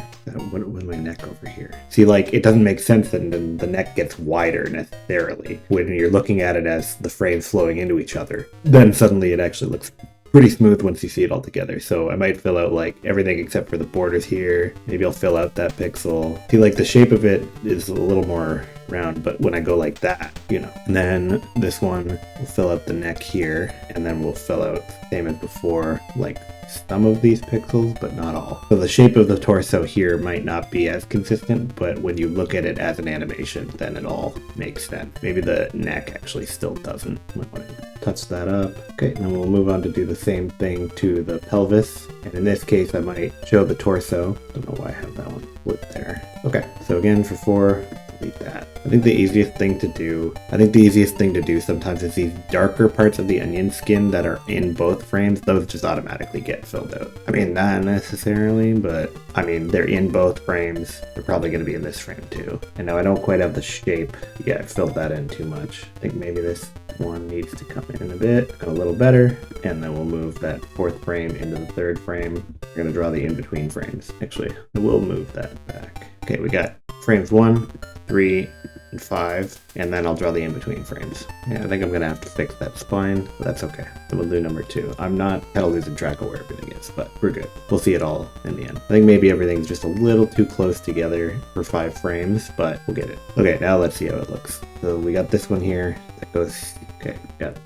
What was my neck over here? See, like, it doesn't make sense that the neck gets wider necessarily when you're looking at it as the frames flowing into each other. Then suddenly it actually looks pretty smooth once you see it all together. So I might fill out like everything except for the borders here. Maybe I'll fill out that pixel. See, like the shape of it is a little more round, but when I go like that, you know. And then this one, we'll fill out the neck here, and then we'll fill out, same as before, like some of these pixels, but not all. So the shape of the torso here might not be as consistent, but when you look at it as an animation, then it all makes sense. Maybe the neck actually still doesn't. Might want to touch that up. Okay, and then we'll move on to do the same thing to the pelvis. And in this case, I might show the torso. Don't know why I have that one flipped there. Okay, so again for 4, delete that. I think the easiest thing to do sometimes is these darker parts of the onion skin that are in both frames, those just automatically get filled out. I mean, not necessarily, but I mean, they're in both frames. They're probably going to be in this frame too. And now I don't quite have the shape. Yeah, I filled that in too much. I think maybe this one needs to come in a bit, a little better, and then we'll move that fourth frame into the third frame. We're going to draw the in-between frames. Actually, I will move that back. Okay, we got frames 1, 3, and 5, and then I'll draw the in-between frames. Yeah, I think I'm gonna have to fix that spine, but that's okay. Then we'll do number 2. I'm not kind of losing track of where everything is, but we're good. We'll see it all in the end. I think maybe everything's just a little too close together for 5 frames, but we'll get it. Okay, now let's see how it looks. So we got this one here that goes, okay, got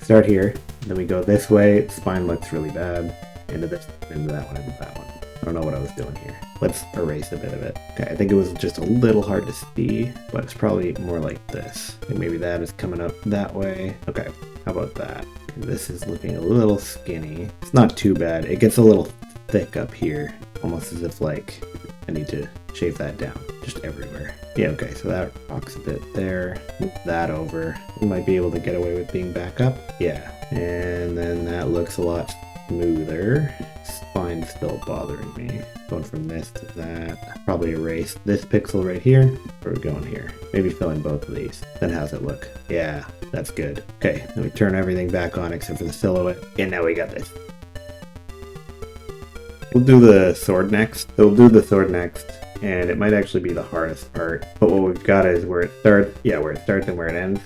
start here, then we go this way, spine looks really bad, into this, into that one, into that one. I don't know what I was doing here. Let's erase a bit of it. Okay, I think it was just a little hard to see, but it's probably more like this. I think maybe that is coming up that way. Okay, how about that? This is looking a little skinny. It's not too bad. It gets a little thick up here, almost as if like I need to shave that down just everywhere. Yeah, okay, so that rocks a bit there. Move that over. We might be able to get away with being back up. Yeah, and then that looks a lot smoother. Spine's still bothering me. Going from this to that. Probably erase this pixel right here. Or we're going here. Maybe fill in both of these. Then how's it look? Yeah, that's good. Okay, then we turn everything back on except for the silhouette. And now we got this. We'll do the sword next. So we'll do the sword next. And it might actually be the hardest part. But what we've got is where it starts, where it starts and where it ends.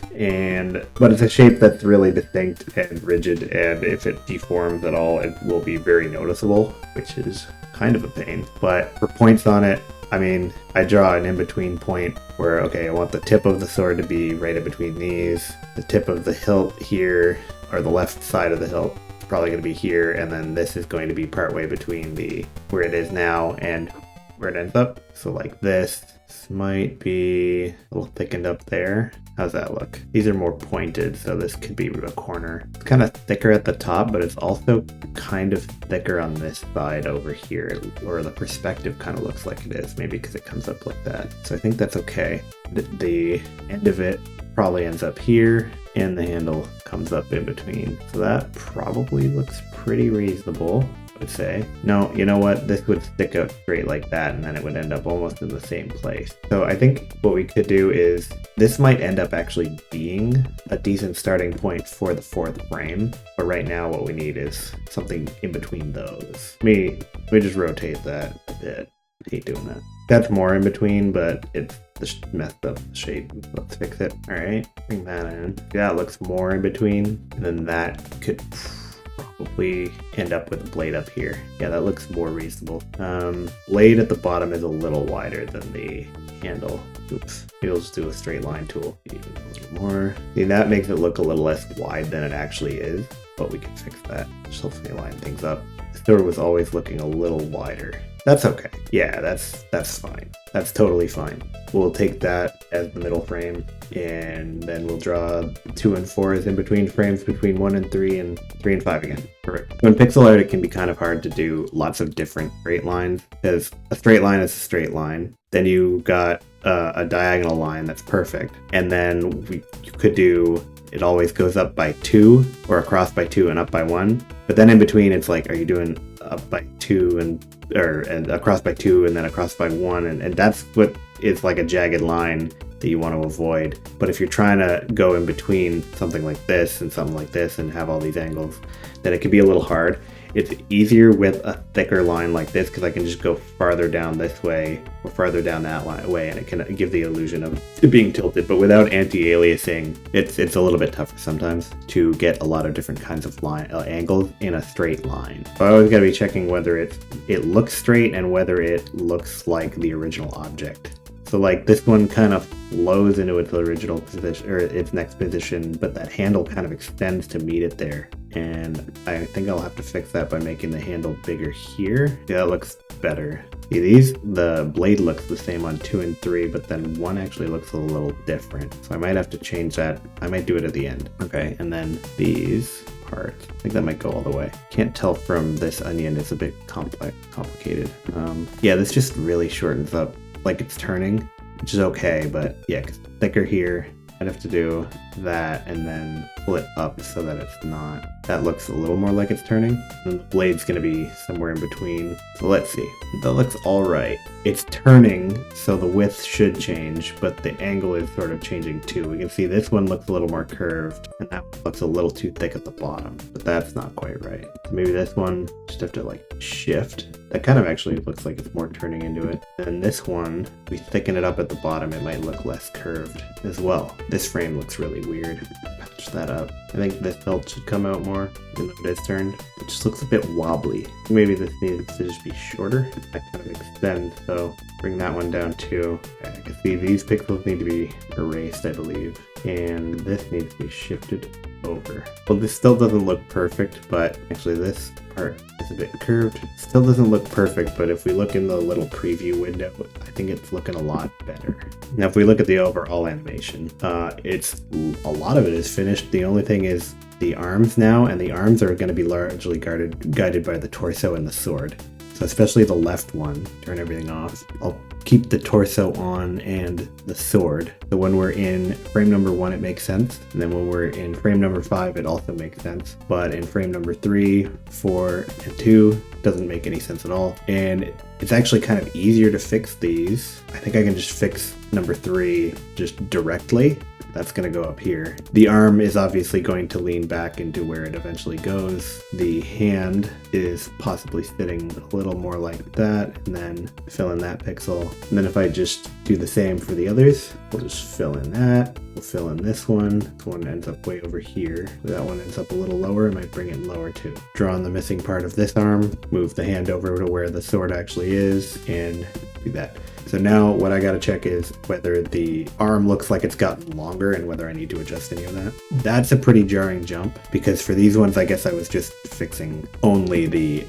But it's a shape that's really distinct and rigid, and if it deforms at all, it will be very noticeable, which is kind of a pain. But for points on it, I mean, I draw an in-between point where, okay, I want the tip of the sword to be right in between these. The tip of the hilt here, or the left side of the hilt, is probably going to be here, and then this is going to be partway between the where it is now and where it ends up. So like this might be a little thickened up there. How's that look? These are more pointed, so this could be a corner. It's kind of thicker at the top, but it's also kind of thicker on this side over here, or the perspective kind of looks like it is, maybe because it comes up like that. So I think that's okay. The end of it probably ends up here, and the handle comes up in between. So that probably looks pretty reasonable. Would say. No, you know what? This would stick out straight like that, and then it would end up almost in the same place. So I think what we could do is, this might end up actually being a decent starting point for the fourth frame, but right now what we need is something in between those. Let me just rotate that a bit. I hate doing that. That's more in between, but it's messed up the shape. Let's fix it. All right, bring that in. Yeah, it looks more in between, and then that could probably end up with a blade up here. Yeah, that looks more reasonable. Blade at the bottom is a little wider than the handle. Oops. Maybe we'll just do a straight line tool. Even a little more. See, that makes it look a little less wide than it actually is, but we can fix that. Just hopefully line things up. The sword was always looking a little wider. That's okay. Yeah, that's fine. That's totally fine. We'll take that as the middle frame, and then we'll draw 2 and 4 as in between frames between 1 and 3 and 3 and 5 again. Perfect. So in pixel art, it can be kind of hard to do lots of different straight lines, because a straight line is a straight line. Then you got a diagonal line that's perfect, and then you could do, it always goes up by 2 or across by 2 and up by 1. But then in between, it's like, are you doing up by 2 and across by 2 and then across by 1? And that's what is like a jagged line that you want to avoid. But if you're trying to go in between something like this and something like this and have all these angles, then it can be a little hard. It's easier with a thicker line like this, because I can just go farther down this way or farther down that way, and it can give the illusion of it being tilted. But without anti-aliasing, it's a little bit tougher sometimes to get a lot of different kinds of angles in a straight line. So I always got to be checking whether it looks straight and whether it looks like the original object. So like this one kind of flows into its original position, or its next position, but that handle kind of extends to meet it there. And I think I'll have to fix that by making the handle bigger here. Yeah, that looks better. See, the blade looks the same on 2 and 3, but then 1 actually looks a little different. So I might have to change that. I might do it at the end. Okay, and then these parts, I think that might go all the way. Can't tell from this onion, it's a bit complicated. Yeah, this just really shortens up, like it's turning. which is okay, but yeah, 'cause thicker here. I'd have to do that and then pull it up so that it's not. That looks a little more like it's turning. And the blade's gonna be somewhere in between. So let's see. That looks all right. It's turning, so the width should change, but the angle is sort of changing too. We can see this one looks a little more curved, and that one looks a little too thick at the bottom, but that's not quite right. So maybe this one, just have to like shift. That kind of actually looks like it's more turning into it. And this one, we thicken it up at the bottom, it might look less curved as well. This frame looks really weird. Patch that up. I think this belt should come out more, even though it is turned. It just looks a bit wobbly. Maybe this needs to just be shorter. That kind of extend, so bring that one down too. Okay, I can see these pixels need to be erased, I believe. And this needs to be shifted over. Well, this still doesn't look perfect, but actually this part is a bit curved. Still doesn't look perfect, but if we look in the little preview window, I think it's looking a lot better. Now, if we look at the overall animation, a lot of it is finished. The only thing is the arms now, and the arms are going to be largely guided by the torso and the sword. So especially the left one, turn everything off. I'll keep the torso on and the sword. So when we're in frame number 1, it makes sense. And then when we're in frame number 5, it also makes sense. But in frame number 3, 4, and 2, doesn't make any sense at all. And it's actually kind of easier to fix these. I think I can just fix number 3 just directly. That's going to go up here. The arm is obviously going to lean back into where it eventually goes. The hand is possibly sitting a little more like that, and then fill in that pixel. And then if I just do the same for the others, we'll just fill in that. We'll fill in this one. This one ends up way over here. That one ends up a little lower. I might bring it lower too. Draw on the missing part of this arm, move the hand over to where the sword actually is, and do that. So now what I gotta check is whether the arm looks like it's gotten longer and whether I need to adjust any of that. That's a pretty jarring jump, because for these ones I guess I was just fixing only the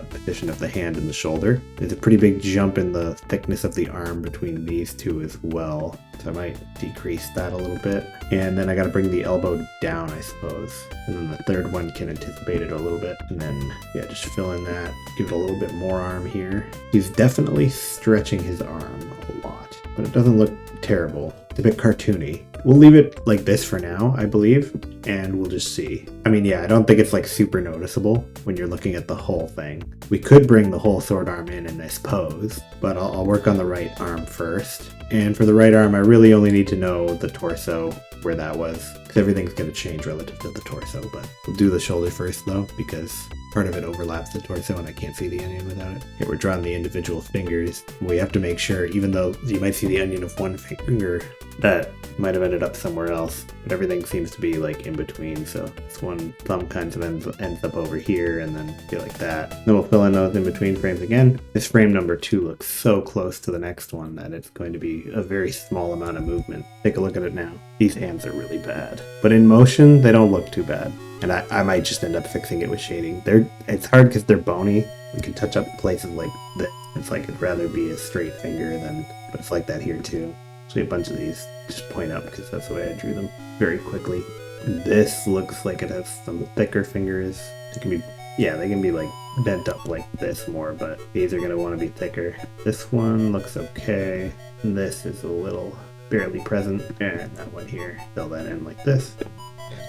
position of the hand and the shoulder. There's a pretty big jump in the thickness of the arm between these two as well. So I might decrease that a little bit. And then I gotta bring the elbow down, I suppose. And then the third one can anticipate it a little bit. And then, yeah, just fill in that. Give it a little bit more arm here. He's definitely stretching his arm a lot, but it doesn't look terrible. It's a bit cartoony. We'll leave it like this for now, I believe, and we'll just see. I mean, yeah, I don't think it's like super noticeable when you're looking at the whole thing. We could bring the whole sword arm in this pose, but I'll work on the right arm first. And for the right arm, I really only need to know the torso, where that was, because everything's going to change relative to the torso. But we'll do the shoulder first though, because part of it overlaps the torso and I can't see the onion without it. Here we're drawing the individual fingers. We have to make sure, even though you might see the onion of one finger, that might have ended up somewhere else, but everything seems to be like in between. So this one thumb kind of ends up over here, and then be like that. Then we'll fill in those in between frames again. This frame number 2 looks so close to the next one that it's going to be a very small amount of movement. Take a look at it now. These hands are really bad, but in motion they don't look too bad. And I might just end up fixing it with shading. It's hard because they're bony. We can touch up places like this. It's like it'd rather be a straight finger than, but it's like that here too. Actually, a bunch of these just point up because that's the way I drew them very quickly. This looks like it has some thicker fingers. It can be, yeah, they can be like bent up like this more, but these are gonna want to be thicker. This one looks okay. This is a little barely present, and that one here, fill that in like this.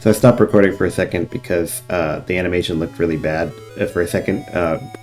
So I stopped recording for a second because the animation looked really bad. For a second,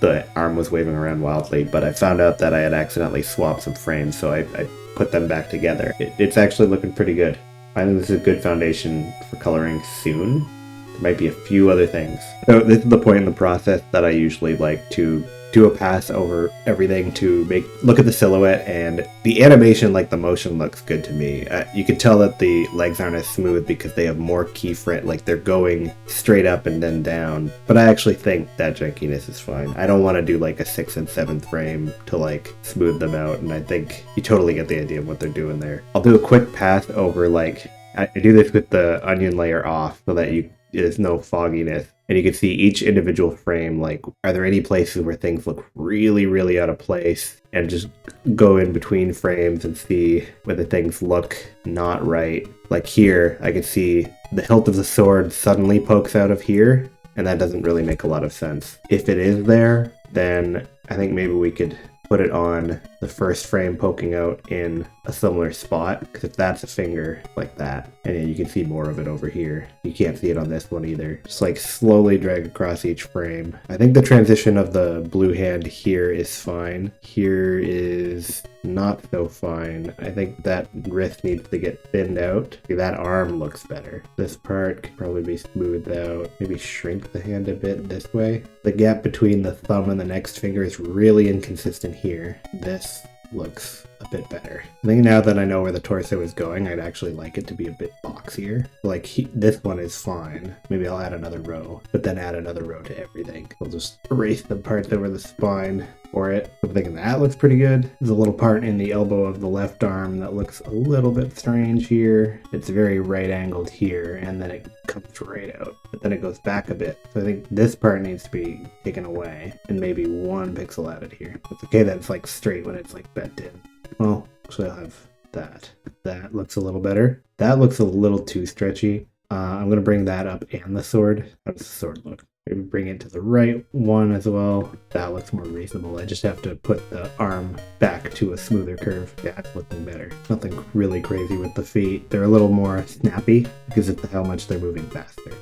the arm was waving around wildly, but I found out that I had accidentally swapped some frames, so I put them back together. It's actually looking pretty good. I think this is a good foundation for coloring soon. There might be a few other things. So this is the point in the process that I usually like to do a pass over everything to look at the silhouette, and the animation, like the motion, looks good to me. You can tell that the legs aren't as smooth because they have more keyframe, like they're going straight up and then down. But I actually think that jankiness is fine. I don't want to do like a 6th and 7th frame to like smooth them out, and I think you totally get the idea of what they're doing there. I'll do a quick pass over, like I do this with the onion layer off so that there's no fogginess. And you can see each individual frame, like, are there any places where things look really, really out of place? And just go in between frames and see whether things look not right. Like here, I can see the hilt of the sword suddenly pokes out of here, and that doesn't really make a lot of sense. If it is there, then I think maybe we could put it on the first frame poking out in a similar spot, because if that's a finger like that, and then you can see more of it over here. You can't see it on this one either. Just like slowly drag across each frame. I think the transition of the blue hand here is fine. Here is not so fine. I think that wrist needs to get thinned out. See, that arm looks better. This part could probably be smoothed out. Maybe shrink the hand a bit this way. The gap between the thumb and the next finger is really inconsistent here. This looks a bit better. I think now that I know where the torso is going, I'd actually like it to be a bit boxier. Like this one is fine. Maybe I'll add another row, but then add another row to everything. I'll just erase the parts over the spine for it. I'm thinking that looks pretty good. There's a little part in the elbow of the left arm that looks a little bit strange here. It's very right angled here, and then it comes right out, but then it goes back a bit. So I think this part needs to be taken away and maybe 1 pixel added here. It's okay that it's like straight when it's like bent in. Well, actually I'll have that. That looks a little better. That looks a little too stretchy. I'm going to bring that up and the sword. How does the sword look? Maybe bring it to the right one as well. That looks more reasonable. I just have to put the arm back to a smoother curve. Yeah, it's looking better. Nothing really crazy with the feet. They're a little more snappy because of how much they're moving faster.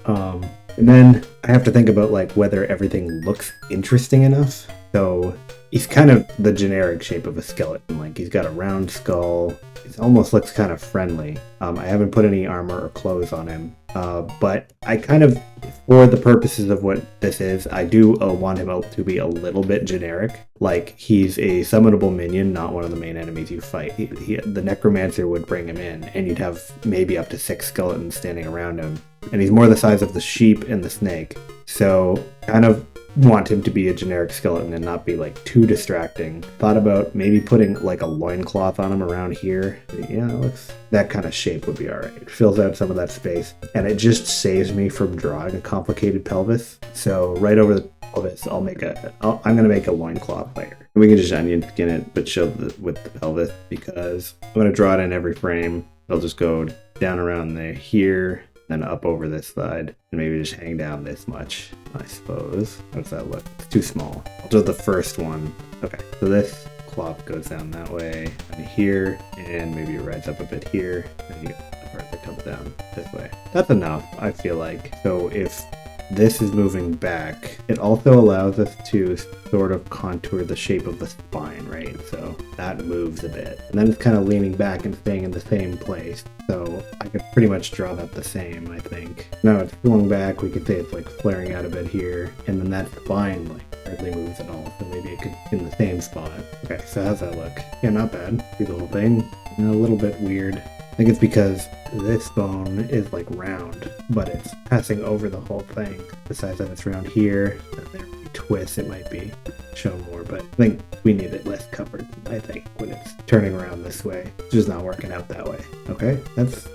And then I have to think about like whether everything looks interesting enough. So he's kind of the generic shape of a skeleton. Like he's got a round skull. It almost looks kind of friendly. I haven't put any armor or clothes on him. But I kind of, for the purposes of what this is, I do want him to be a little bit generic. Like he's a summonable minion, not one of the main enemies you fight. The necromancer would bring him in, and you'd have maybe up to 6 skeletons standing around him. And he's more the size of the sheep and the snake. So kind of want him to be a generic skeleton and not be like too distracting. Thought about maybe putting like a loincloth on him around here. Yeah, that kind of shape would be alright. It fills out some of that space, and it just saves me from drawing a complicated pelvis. So right over the pelvis, I'm gonna make a loincloth layer. We can just onion skin it, but show with the pelvis, because I'm gonna draw it in every frame. I'll just go down around there here, then up over this side, and maybe just hang down this much, I suppose. How does that look? It's too small. I'll do the first one. Okay, so this cloth goes down that way, and here, and maybe it rides up a bit here, and you get the part that comes down this way. That's enough, I feel like. So if this is moving back, it also allows us to sort of contour the shape of the spine, right? So that moves a bit. And then it's kind of leaning back and staying in the same place. So I could pretty much draw that the same, I think. Now it's going back, we could say it's like flaring out a bit here, and then that spine like hardly moves at all. So maybe it could be in the same spot. Okay, so how's that look? Yeah, not bad. See the whole thing? A little bit weird. I think it's because this bone is like round, but it's passing over the whole thing. Besides that, it's round here, and there we twist, it might be shown more, but I think we need it less covered, I think, when it's turning around this way. It's just not working out that way. Okay, that's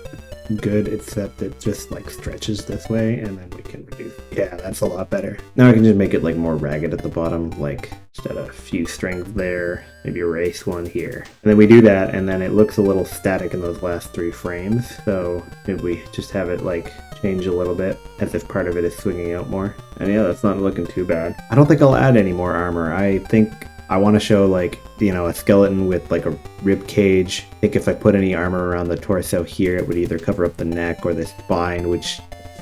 good, except it just like stretches this way, and then we can reduce. Yeah, that's a lot better. Now I can just make it like more ragged at the bottom, like just add a few strings there, maybe erase one here. And then we do that, and then it looks a little static in those last 3 frames. So maybe we just have it like change a little bit as if part of it is swinging out more. And yeah, that's not looking too bad. I don't think I'll add any more armor. I think I want to show like, you know, a skeleton with like a rib cage. I think if I put any armor around the torso here, it would either cover up the neck or the spine, which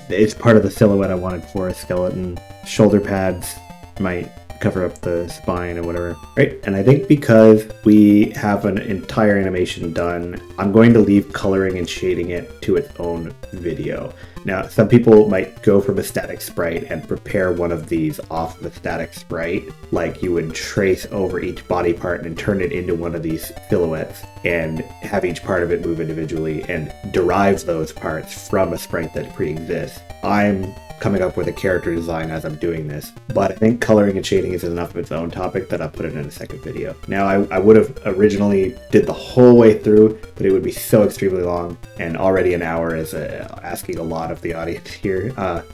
is part of the silhouette I wanted for a skeleton. Shoulder pads might cover up the spine or whatever. Right, and I think because we have an entire animation done, I'm going to leave coloring and shading it to its own video. Now, some people might go from a static sprite and prepare one of these off the static sprite, like you would trace over each body part and turn it into one of these silhouettes and have each part of it move individually and derive those parts from a sprite that pre-exists. I'm coming up with a character design as I'm doing this, but I think coloring and shading is enough of its own topic that I'll put it in a second video. Now, I would have originally did the whole way through, but it would be so extremely long, and already an hour is asking a lot of the audience here,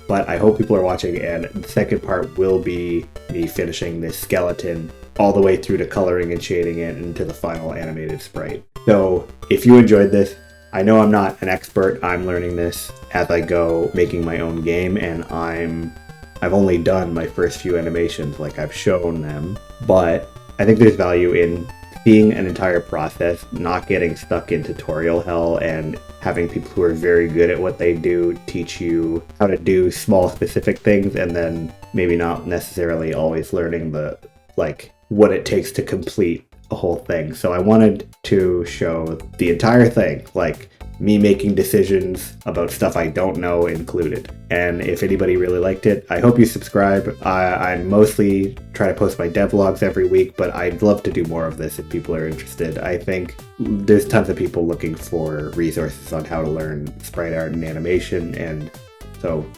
but I hope people are watching, and the second part will be me finishing this skeleton all the way through to coloring and shading it into the final animated sprite. So if you enjoyed this, I know I'm not an expert. I'm learning this as I go, making my own game, and I've only done my first few animations, like I've shown them, but I think there's value in seeing an entire process, not getting stuck in tutorial hell, and having people who are very good at what they do teach you how to do small specific things, and then maybe not necessarily always learning the what it takes to complete a whole thing. So I wanted to show the entire thing, like me making decisions about stuff I don't know included. And if anybody really liked it, I hope you subscribe. I mostly try to post my devlogs every week, but I'd love to do more of this if people are interested. I think there's tons of people looking for resources on how to learn sprite art and animation, and so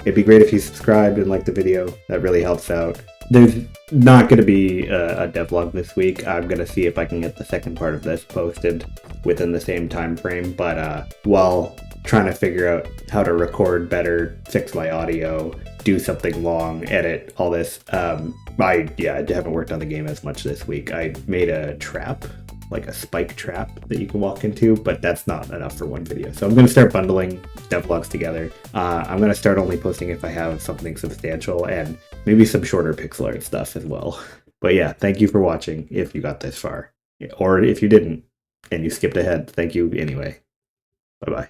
it'd be great if you subscribed and liked the video. That really helps out. There's not going to be a devlog this week. I'm going to see if I can get the second part of this posted within the same time frame, but while trying to figure out how to record better, fix my audio, do something long, edit, all this, I haven't worked on the game as much this week. I made a trap, like a spike trap that you can walk into, but that's not enough for one video. So I'm going to start bundling devlogs together. I'm going to start only posting if I have something substantial, and maybe some shorter pixel art stuff as well. But yeah, thank you for watching if you got this far. Or if you didn't and you skipped ahead, thank you anyway. Bye-bye.